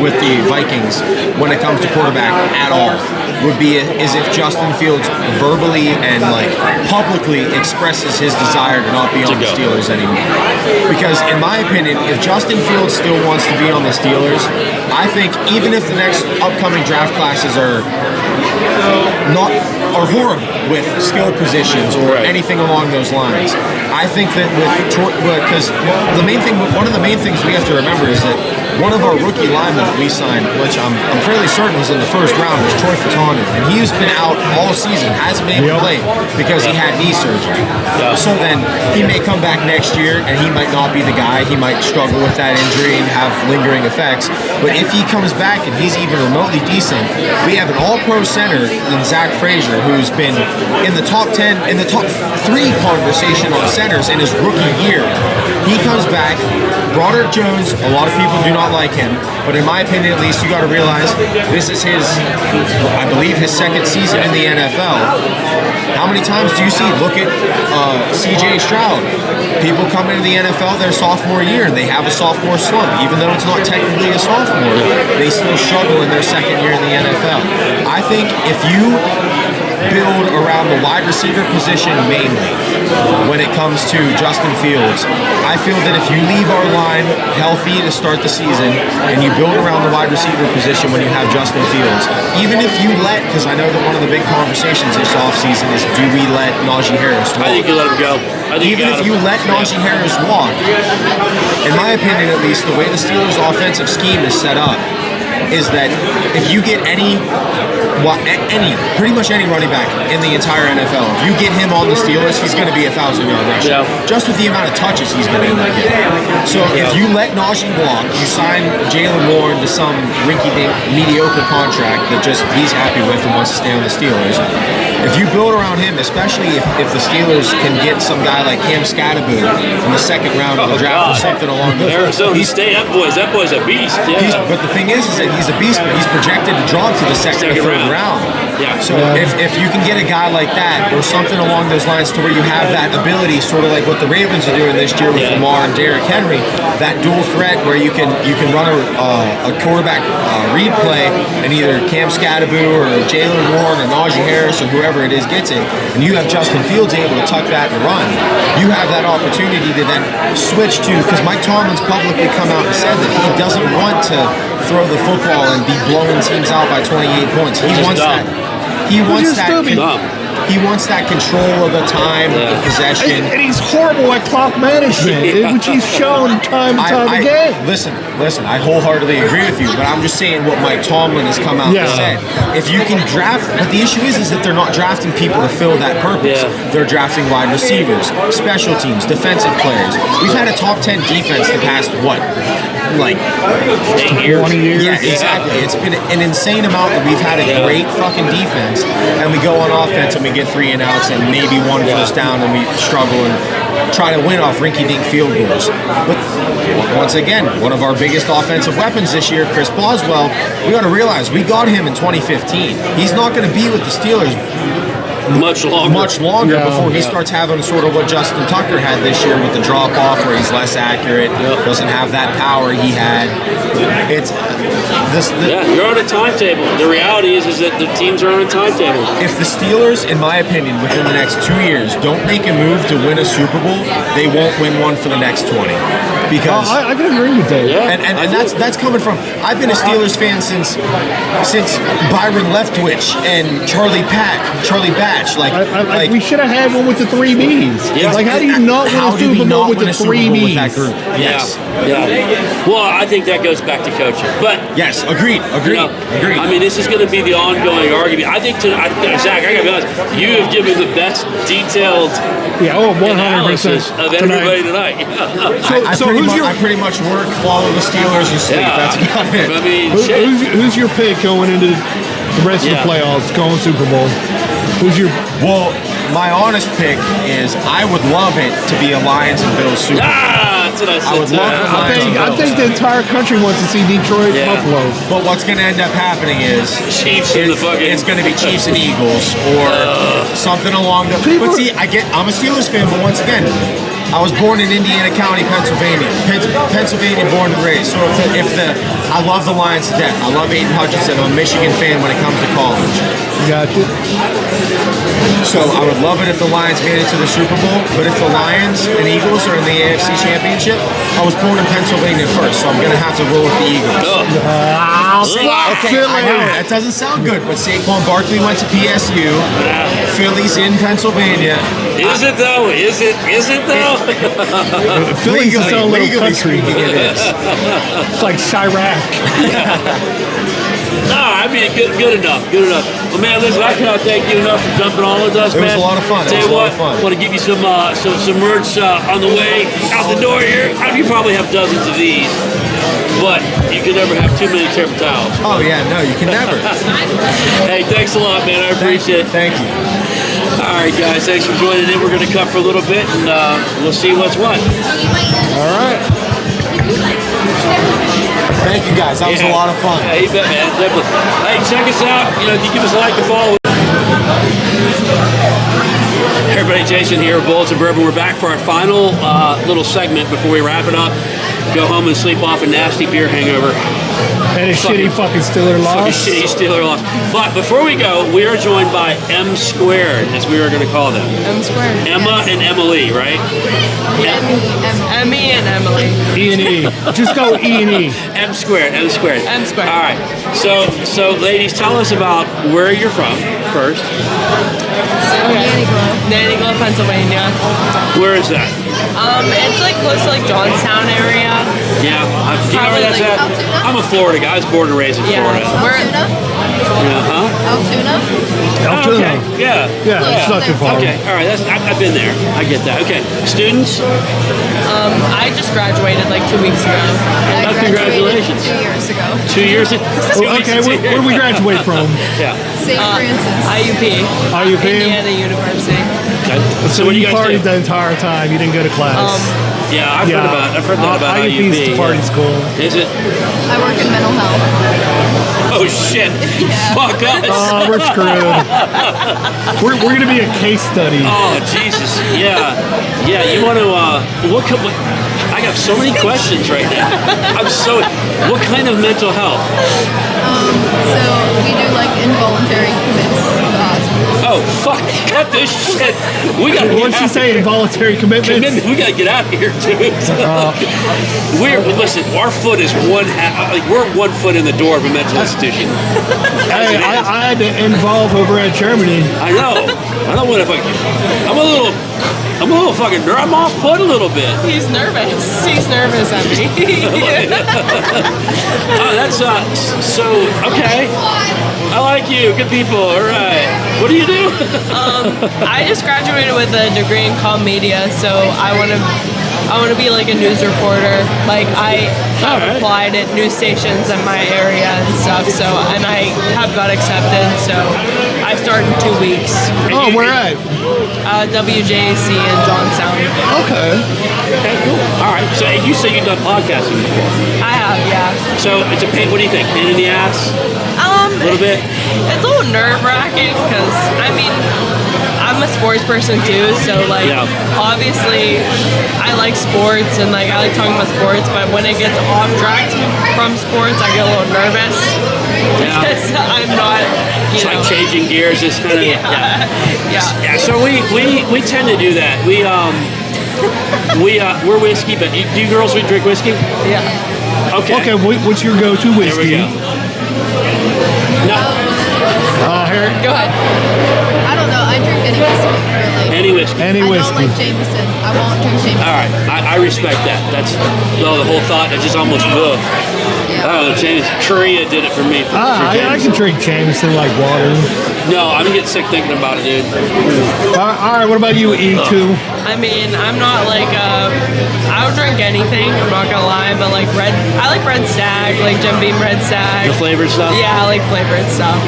with the Vikings when it comes to quarterback at all would be is if Justin Fields verbally and publicly expresses his desire to not be on the Steelers anymore. Because in my opinion, if Justin Fields still wants to be on the Steelers, I think even if the next upcoming draft classes are horrible with skill positions or anything along those lines, I think that because one of the main things we have to remember is that one of our rookie linemen that we signed, which I'm fairly certain was in the first round, was Troy Fatanen, and he's been out all season, hasn't been able to play because he had knee surgery. So then he may come back next year and he might not be the guy. He might struggle with that injury and have lingering effects. But if he comes back and he's even remotely decent, we have an all-pro center in Zach Frazier, who's been in the top 10, in the top 3 conversation on centers in his rookie year. He comes back. Broderick Jones, a lot of people do not like him, but in my opinion at least, you got to realize this is I believe his second season in the NFL. How many times do you look at C.J. Stroud? People come into the NFL their sophomore year and they have a sophomore slump. Even though it's not technically a sophomore, they still struggle in their second year in the NFL. I think if you build around the wide receiver position mainly when it comes to Justin Fields, I feel that if you leave our line healthy to start the season and you build around the wide receiver position when you have Justin Fields, even if you because I know that one of the big conversations this offseason is, do we let Najee Harris walk? I think you let him go. Even if you let Najee Harris walk, in my opinion at least, the way the Steelers' offensive scheme is set up is that if you get any pretty much any running back in the entire NFL. If you get him on the Steelers, he's going to be a 1,000-yard rusher. Yeah. Just with the amount of touches he's going to end up getting. So if you let Najee walk, you sign Jalen Warren to some rinky-dink mediocre contract that just he's happy with and wants to stay on the Steelers. If you build around him, especially if the Steelers can get some guy like Cam Scatterboot in the second round of the draft or something along those lines. Arizona State, that boy's a beast. Yeah. But the thing is that he's a beast, but he's projected to drop to the second or third round. Yeah. So if you can get a guy like that or something along those lines to where you have that ability, sort of like what the Ravens are doing this year with Lamar and Derrick Henry, that dual threat where you can run a quarterback read play and either Cam Scatterboot or Jalen Warren or Najee Harris or whoever it is gets it, and you have Justin Fields able to tuck that and run, you have that opportunity to then switch to, because Mike Tomlin's publicly come out and said that he doesn't want to throw the football and be blowing teams out by 28 points. He wants that. He wants that control of the time, of the possession. And he's horrible at clock management, which he's shown time and time again. Listen, I wholeheartedly agree with you, but I'm just saying what Mike Tomlin has come out and said. If you can draft, but the issue is that they're not drafting people to fill that purpose. Yeah. They're drafting wide receivers, special teams, defensive players. We've had a top 10 defense the past, like 8 years. 20 years. Yeah, exactly. It's been an insane amount that we've had a great fucking defense, and we go on offense and we get 3 and outs and maybe one first down, and we struggle and try to win off rinky-dink field goals. But once again, one of our biggest offensive weapons this year, Chris Boswell, we got to realize we got him in 2015. He's not going to be with the Steelers much longer before he starts having sort of what Justin Tucker had this year with the drop off, where he's less accurate, doesn't have that power he had. It's you're on a timetable. The reality is that the teams are on a timetable. If the Steelers, in my opinion, within the next 2 years don't make a move to win a Super Bowl, they won't win one for the next 20. Because I can agree with that. Yeah, and that's coming from, I've been a Steelers fan since Byron Leftwich and Charlie Batch. Like we should have had one with the 3 Bs. Yeah. Like, how do you not win a Super Bowl with the 3 Bs? That group? Yes. Yeah. Well, I think that goes back to coaching. But yes, agreed. I mean, this is going to be the ongoing argument. I think, Zach, I got to be honest, you have given the best detailed 100% analysis of everybody tonight. I pretty much work, follow the Steelers, and sleep. That's about it. I mean, who's your pick going into the rest of the playoffs, going Super Bowl? Well, my honest pick is I would love it to be a Lions and Bills Super Bowl. That's what I said. I would love the Lions and Bills. I think the entire country wants to see Detroit Buffalo. But what's going to end up happening is Chiefs and it's going to be Chiefs and Eagles or something along the. But see, I'm a Steelers fan, but once again, I was born in Indiana County, Pennsylvania. Pennsylvania, born and raised. So I love the Lions to death. I love Aiden Hutchinson. I'm a Michigan fan when it comes to college. Gotcha. So I would love it if the Lions made it to the Super Bowl, but if the Lions and Eagles are in the AFC Championship, I was born in Pennsylvania first, so I'm going to have to roll with the Eagles. Okay, I know, that doesn't sound good, but Saquon Barkley went to PSU. Philly's in Pennsylvania. Is it though? Is it though? Philly's its own little country. Speaking, it is. It's like Chirac. No, I mean, good enough. Well, man, listen, I cannot thank you enough for jumping on with us, man. It was a lot of fun. Tell you what, I want to give you some merch on the way out the door here. You probably have dozens of these, but you can never have too many paper towels. Oh, yeah, no, you can never. Hey, thanks a lot, man. I appreciate it. Thank you. All right, guys, thanks for joining in. We're going to cut for a little bit, and we'll see what's what. All right. Thank you, guys. That was a lot of fun. Yeah, you bet, man. Definitely. Hey, check us out. You can give us a like and follow. Hey, everybody, Jason here, Bullets and Bourbon. We're back for our final little segment before we wrap it up. Go home and sleep off a nasty beer hangover. And a shitty fucking Steeler loss. Fucking shitty Steeler loss. But before we go, we are joined by M Squared, as we are going to call them. M Squared. Emma and Emily, right? Emmy and Emily. E&E. Just go E&E. M Squared. M Squared. All right. So ladies, tell us about where you're from first. Nanny Glow, Pennsylvania. Where is that? It's like close to like Johnstown area. Yeah. Do you know where that's at? I'm a Florida guy. I was born and raised in Florida. Where? Yeah, huh? Altoona. Oh, okay. Yeah. Yeah, it's not too far. Okay, all right. I've been there. I get that. Okay, students. I just graduated like 2 weeks ago. Oh, congratulations. 2 years ago. 2 years. Okay, where we graduate from? Yeah. St. Francis. IUP. IUP? Indiana University. Okay. So what do you you guys partied do? the entire time. You didn't go to class. Yeah, I've heard that about IUP's IUP. the party school. Is it? I work in mental health. Oh shit! Fuck us. Oh, we're screwed. we're gonna be a case study. Oh Jesus! Yeah. You want to? I got so many questions right now. What kind of mental health? So we do like involuntary commits to the hospital. Oh fuck! Cut this shit. We got. What'd she say? Involuntary commitment. We gotta get out of here, dude. Listen. Our foot is we're 1 foot in the door of a mental institution. Hey, I had to involve over at Germany. I know. I don't want to fucking. I'm a little fucking. I'm off put a little bit. He's nervous. He's nervous at me. Oh, that's so okay. I like you. Good people. All right. What do you do? I just graduated with a degree in comm media, so I want to be like a news reporter. Like I have applied at news stations in my area and stuff. So and I have got accepted. So I start in 2 weeks. Oh, where at? WJAC in Johnstown. Okay. Okay, cool. All right. So you say you've done podcasting before. I have, yeah. So it's a pain. What do you think? Pain in the ass? A little bit. It's a little nerve-wracking because I'm a sports person too, so obviously I like sports and I like talking about sports, but when it gets off track from sports, I get a little nervous because I'm not. It's like changing gears. It's kind of yeah. So we tend to do that. We're whiskey, but do you girls drink whiskey? Yeah. Okay. What's your go-to whiskey? There we go. No. Harry? Go ahead. I don't know. I drink any whiskey, really. Any whiskey. Any I whiskey. don't like Jameson. I won't drink Jameson. All right. I respect that. That's the whole thought. It just almost ugh. Oh, James Korea did it for me. I can drink Jameson like water. No, I'm getting sick thinking about it, dude. All right, what about you, E2? I'm not I don't drink anything, I'm not gonna lie, but I like Red Stag, like Jim Beam Red Stag. The flavored stuff? Yeah, I like flavored stuff.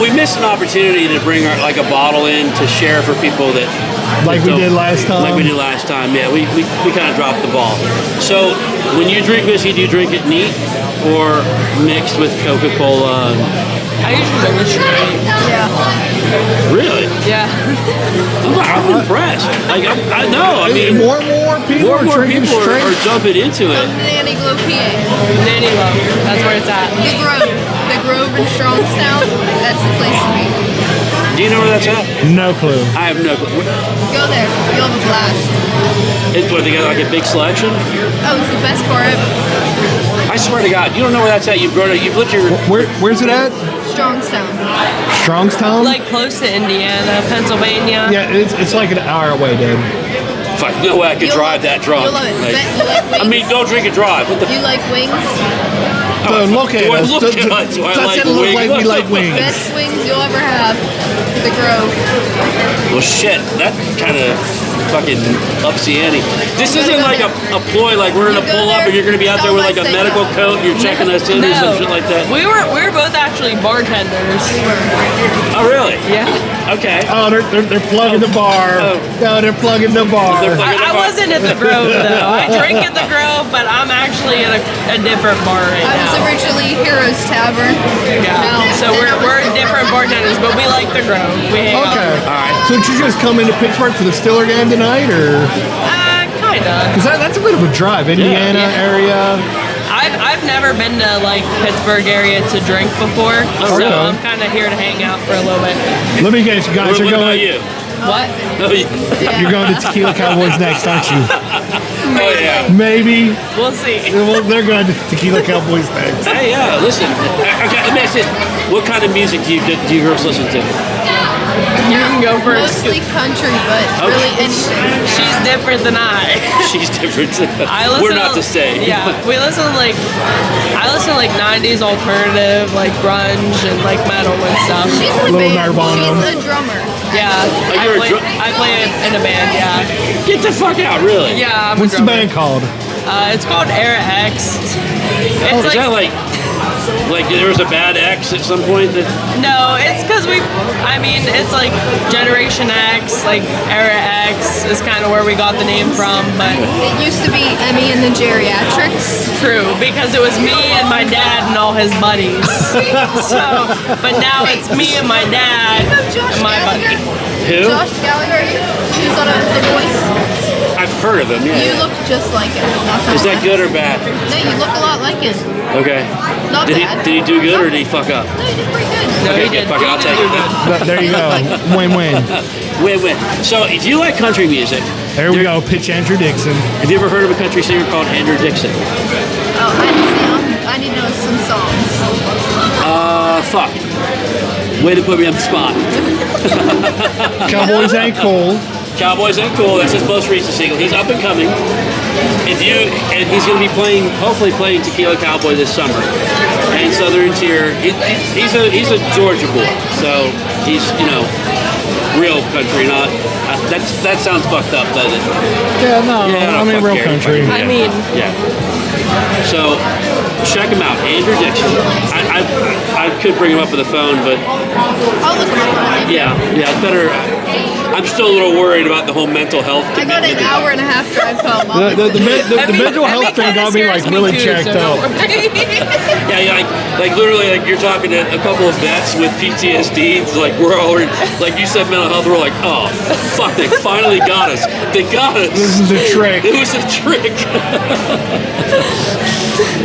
We missed an opportunity to bring a bottle in to share for people that we did last time. Like we did last time, yeah. We kind of dropped the ball. So when you drink whiskey, do you drink it neat or mixed with Coca-Cola? I usually drink it straight. Yeah. Really? Yeah. I'm impressed. I know. More and more people are drinking straight. Are jumping into it. Nanny Glow, PA. Nanny Glow. That's where it's at. The Grove in Strongstown. That's the place to be. Do you know where that's at? No clue. I have no clue. Go there. You'll have a blast. They got a big selection? Oh, it's the best part ever. I swear to God, you don't know where that's at. You've lived your. Where's it at? Strongstown. Strongstown? Like close to Indiana, Pennsylvania. Yeah, it's like an hour away, dude. Fuck, no way I could drive that drunk. You'll love it. You like wings? Don't drink and drive. What the? You like wings? Look at us. Doesn't look like we like wings. Best wings you'll ever have. The Grove. Well, shit, that kind of fucking ups the ante. This isn't like a ploy, like we're gonna pull up and you're gonna be out there with like a medical coat and you're checking us in or some shit like that. We were both actually bartenders. Oh, really? Yeah. Okay. Oh, they're plugging the bar. Oh. No, they're plugging the bar. I wasn't at the Grove though. I drink at the Grove, but I'm actually at a different bar right now. I was originally Heroes Tavern. Yeah. So we're different bartenders, but we like the Grove. We hang out. All right. So did you just come into Pittsburgh for the Stiller game tonight, or? Kinda. Because that's a bit of a drive, Indiana area. I've never been to Pittsburgh area to drink before, so really? I'm kind of here to hang out for a little bit. Let me guess, you guys are What going. about you? What? Oh, You're going to Tequila Cowboys next, aren't you? Oh, yeah. Maybe. We'll see. Well, they're going to Tequila Cowboys next. Hey, yeah, listen. Okay, let me ask you this. What kind of music do you girls listen to? You can go first. Mostly country, but really anything. She's different than I. She's different. We're not the same. Yeah, we listen to I listen to 90s alternative, like grunge and like metal and stuff. She's in a Little band. Nirvana. She's a drummer. Yeah, I play in a band. Yeah. Get the fuck out, really? Yeah, I'm What's a the drummer. band called? It's called Era X. It's Is that like there was a bad X at some point? No, it's because it's like Generation X, like Era X is kind of where we got the name from, but It used to be Emmy and the Geriatrics. true, because it was me and my dad and all his buddies. But now it's me and my dad and my buddy. Who? Josh Gallagher, who's on The Voice. I've heard of him, You yeah. look just like him. Is that good or bad? No, you look a lot like him. Okay. Not Did bad. he do good or did he fuck up? No, you did pretty good. No, Okay, he did. fuck it, I'll He take did it. good. There you go. Win-win. Win-win. So, if you like country music, There we go. Pitch Andrew Dixon. have you ever heard of a country singer called Andrew Dixon? Oh, I need to know some songs. Fuck. Way to put me on the spot. Cowboys ain't cool. Cowboys Ain't Cool. That's his most recent single. He's up and coming. And he's going to be hopefully playing Tequila Cowboy this summer. And Southern Tier. He's a Georgia boy, so he's real country. Not that sounds fucked up, doesn't it? Yeah, no, Yeah, I mean fuck real Gary. country. Yeah. I mean, Yeah. So check him out, Andrew Dixon. I could bring him up with the phone, but I'll look him up. yeah, better. I'm still a little worried about the whole mental health. I got an hour and a half drive home. I'll The listen. mental health thing got me like really checked out. Yeah, like literally, like you're talking to a couple of vets with PTSD. It's like we're already, like you said, mental health. We're like, oh fuck, they finally got us. They got us. This is a trick. It was a trick.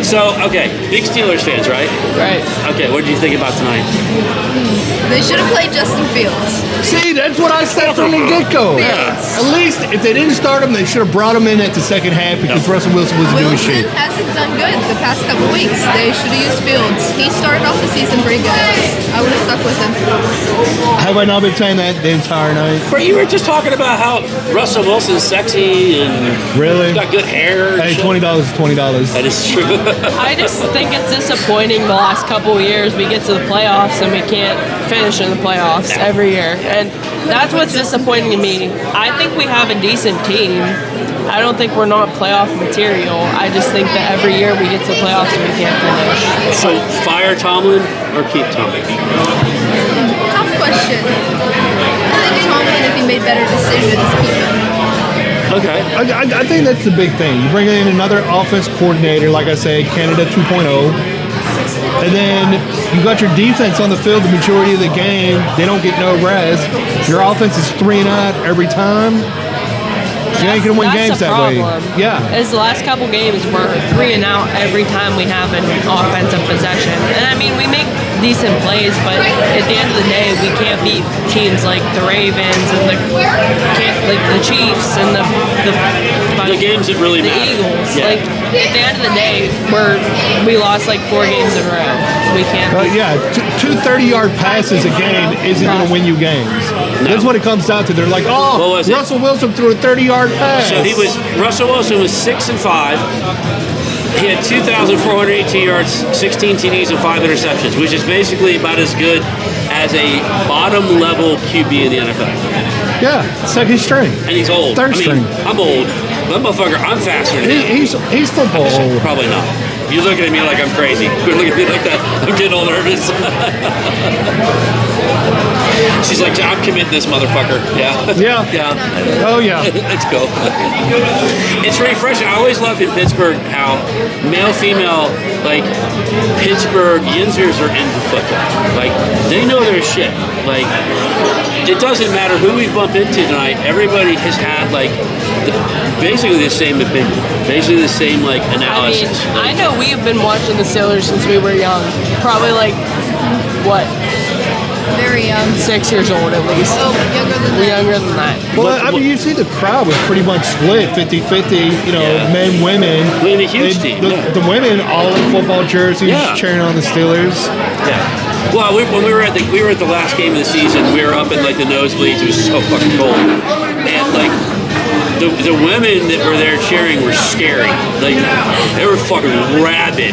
So okay, big Steelers fans, right? right. Okay, what did you think about tonight? They should have played Justin Fields. See, that's what I said from the get-go. At least if they didn't start him, they should have brought him in at the second half because Russell Wilson wasn't doing Wilson shit. hasn't done good the past couple weeks. They should have used Fields. He started off the season pretty good. I would have stuck with him. Have I not been saying that the entire night? But you were just talking about how Russell Wilson's sexy and Really? he's got good hair. and Hey, shit. $20 is $20. That is true. I just think it's disappointing the last couple of years we get to the playoffs and we can't finish in the playoffs every year. And that's what's disappointing to me. I think we have a decent team. I don't think we're not playoff material. I just think that every year we get to the playoffs and we can't finish. So fire Tomlin or keep Tomlin? Tough question. I think Tomlin, if he made better decisions, keep him. Okay. I think that's the big thing. You bring in another offense coordinator, like I said, Canada 2.0. And then you got your defense on the field the majority of the game. They don't get no rest. Your offense is 3 and out every time. You ain't gonna win games That's the that way. problem. Yeah. Is the last couple games we're 3 and out every time we have an offensive possession. And I mean, we make decent plays, but at the end of the day, we can't beat teams like the Ravens and the Chiefs and the games that really the matter. Eagles. Yeah. Like at the end of the day, we lost like 4 games in a row. We can't. Yeah, two 30-yard passes a game isn't going to win you games. That's what it comes down to. They're like, What oh, was it? Russell Wilson threw a 30-yard pass. So Russell Wilson was 6-5. He had 2,418 yards, 16 TDs, and 5 interceptions, which is basically about as good as a bottom-level QB in the NFL. Yeah, second string. And he's old. Third string. I'm old. That motherfucker, I'm faster than him. He's football old. Probably not. You're looking at me like I'm crazy. You're looking at me like that. I'm getting all nervous. She's like, I'm committing this motherfucker. Yeah. Yeah. Yeah. Oh, yeah. Let's go. It's refreshing. I always loved in Pittsburgh how male, female, like Pittsburgh Yinzers are into football. Like they know their shit. Like it doesn't matter who we bump into tonight. Everybody has had like basically the same opinion, basically the same like analysis. I know we've been watching the Steelers since we were young. Probably like what? Very young. 6 years old at least. Oh, younger than that. Younger than that. Well, I mean, you see the crowd was pretty much split, 50-50, men, women. We had a huge team. The women all in football jerseys Yeah. cheering on the Steelers. Yeah. Well, when we were at the last game of the season, we were up in like the nosebleeds. It was so fucking cold, and like the women that were there cheering were scary. Like they were fucking rabid.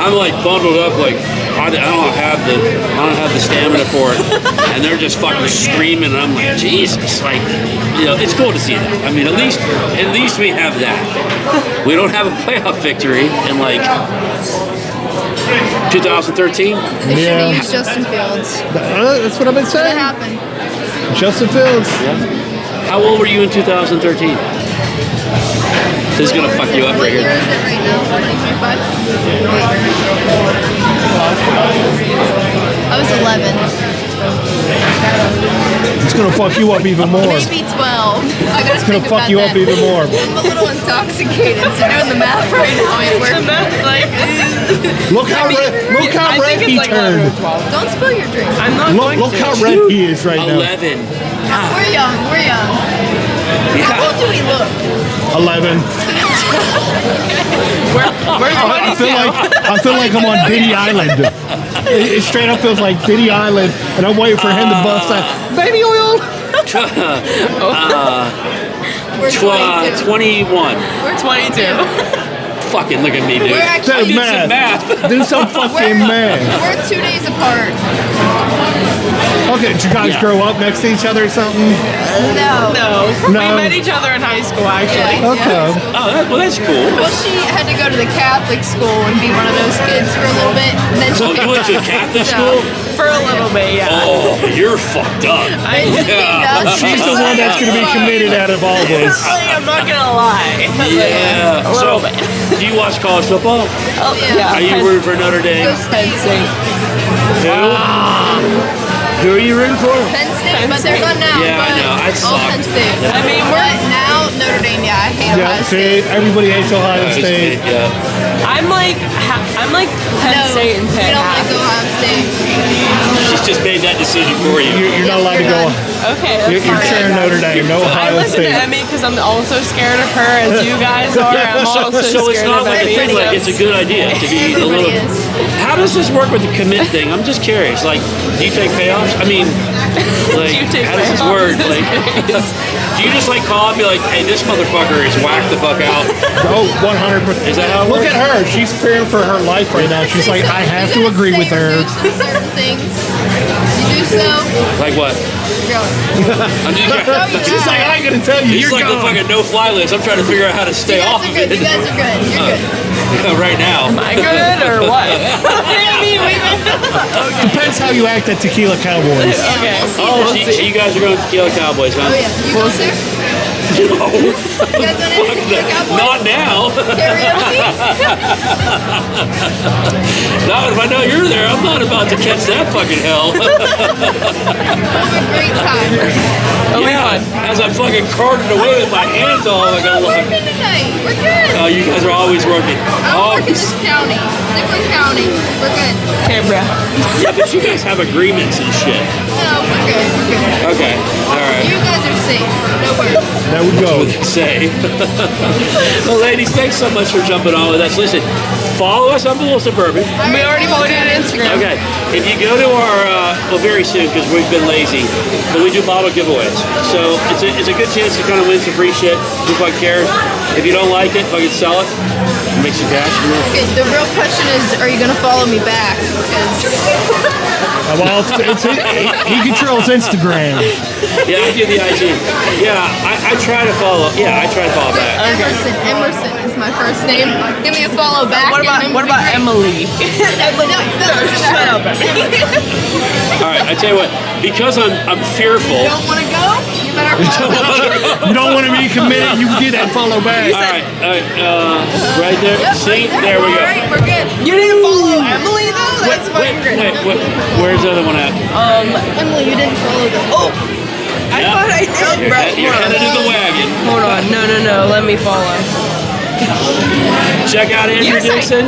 I'm like bundled up like. I don't have the stamina for it, and they're just fucking screaming. And I'm like, Jesus, like, it's cool to see that. I mean, at least we have that. We don't have a playoff victory in like 2013. They should have used Justin Fields. That's what I've been saying. What happened? Justin Fields. Yeah. How old were you in 2013? This is gonna fuck you up right here. What year is it right now? 2025? I was 11. It's gonna fuck you up even more. Maybe 12. I gotta It's gonna fuck you up even more. I'm a little intoxicated, so doing the math right now ain't working. Look how red he turned. Don't spill your drink. I'm not going Look to. how red he is right now. 11. We're young. How old do we look? 11. I feel like I'm on Diddy Island. It straight up feels like Diddy Island, and I'm waiting for him to bust that baby oil. We're 22. 21. We're 22. Fucking look at me, dude. We're actually Do some math. Do some fucking math. We're 2 days apart. Okay, did you guys grow up next to each other or something? No. We met each other in high school, actually. Okay. Oh, that's cool. Well, she had to go to the Catholic school and be one of those kids for a little bit. And then So she you went to Catholic school? For a little bit, yeah. Oh, you're fucked up. She's the one that's going to be committed out of all this. I'm not gonna lie. Yeah. A little bit. Do you watch college football? Oh, yeah. Are you rooting for Notre Dame? Penn State. Who are you rooting for? Penn State, but they're not now. Yeah, I but know. I all suck. Penn State. I mean, But now Notre Dame. Yeah, I hate Yeah, Ohio see, State. everybody hates Ohio State. Yeah. I'm like Penn No, State and we Pitt. don't like Ohio State. She's just made that decision for you. You're not allowed to go. Okay, that's You're fine. cheering Notre Dame, no I Ohio listen to State. Emmy because I'm also scared of her, as you guys are. I'm also So it's scared not of like a Emmy. thing like it's a good idea to be a little. Everybody is. How does this work with the commit thing? I'm just curious. Like, do you take payoffs? I mean, like, You take how does this payoffs? work? Like, do you just like call and be like, "Hey, this motherfucker is whacked the fuck out"? Oh, 100%. Is that how it Look works? at her. She's fearing for her life right now. She's like, I have to agree with her. You do some certain things. You do so. Like what? You're going. I'm just. She's like, I ain't gonna tell you. It's You're like the gone. fucking no-fly list. I'm trying to figure out how to stay You guys off are of good. it. You guys are good. You're good. Right now. Am I good or what? I mean, Depends how you act at Tequila Cowboys. okay. Oh, We'll so see. you guys are going to Tequila Cowboys, huh? Oh yeah. You go there? No. You guys done any Tequila Cowboys? Not now. Karaoke? Not if I know you're there. I'm not about to catch that fucking hell. We'll have a great time. Yeah, as I'm fucking carted away with my hands all like We're I'm not like, working tonight. We're good. oh, you guys are always working. I'm working this county. Different county. We're good. Okay, bro. Yeah, but you guys have agreements and shit. No, we're good. We're good. Okay, all right. You guys are safe. No worries. There we go. Say. Well, ladies, thanks so much for jumping on with us. Listen, follow us on Below Suburban. We already followed you on Instagram. Okay, if you go to our, well, very soon because we've been lazy, but we do bottle giveaways. So it's a good chance to kind of win some free shit. Who fucking cares? If you don't like it, fucking sell it. Make some cash. Okay, the real question is, are you going to follow me back? Because Well, he controls Instagram. Yeah, I do the IG. Yeah, I try to follow. Yeah, I try to follow back. Emerson is my first name. Give me a follow back. What about Emily? Shut up. All right, I tell you what. Because I'm fearful. You don't want to go? You better follow back. You don't want to be committed. You do that follow back. All right, right there. Yep, See, right there. there we go. All right, we're good. You didn't follow Emily though? That's fucking great. Wait, where's the other one at? Emily, you didn't follow them. Oh, I thought I did, bro. You're headed to the wagon. Hold on. No. Let me follow. Check out Andrew Yes, I- Dixon.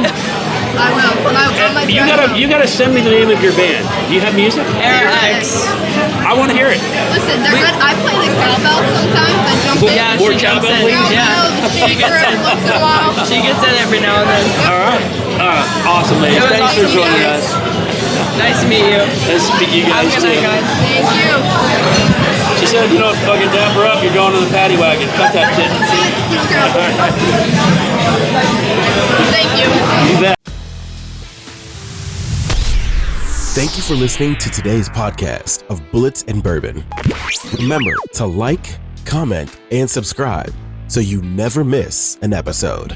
I will. On my You gotta send me the name of your band. Do you have music? X. I want to hear it. Listen, I play the cowbell sometimes. I jump in. Yeah, More she gets cowbell, in. please? Yeah, She gets every once in a while. she gets in every now and then. All right. Awesome, ladies. It was Thanks for awesome, joining guys. us. Nice to meet you. Nice to meet you guys, Have a good night, too. guys. Thank you. She said, you know, fucking dap her up. You're going to the paddy wagon. Cut that shit. Thank you. You bet. Thank you for listening to today's podcast of Bullets and Bourbon. Remember to like, comment, and subscribe so you never miss an episode.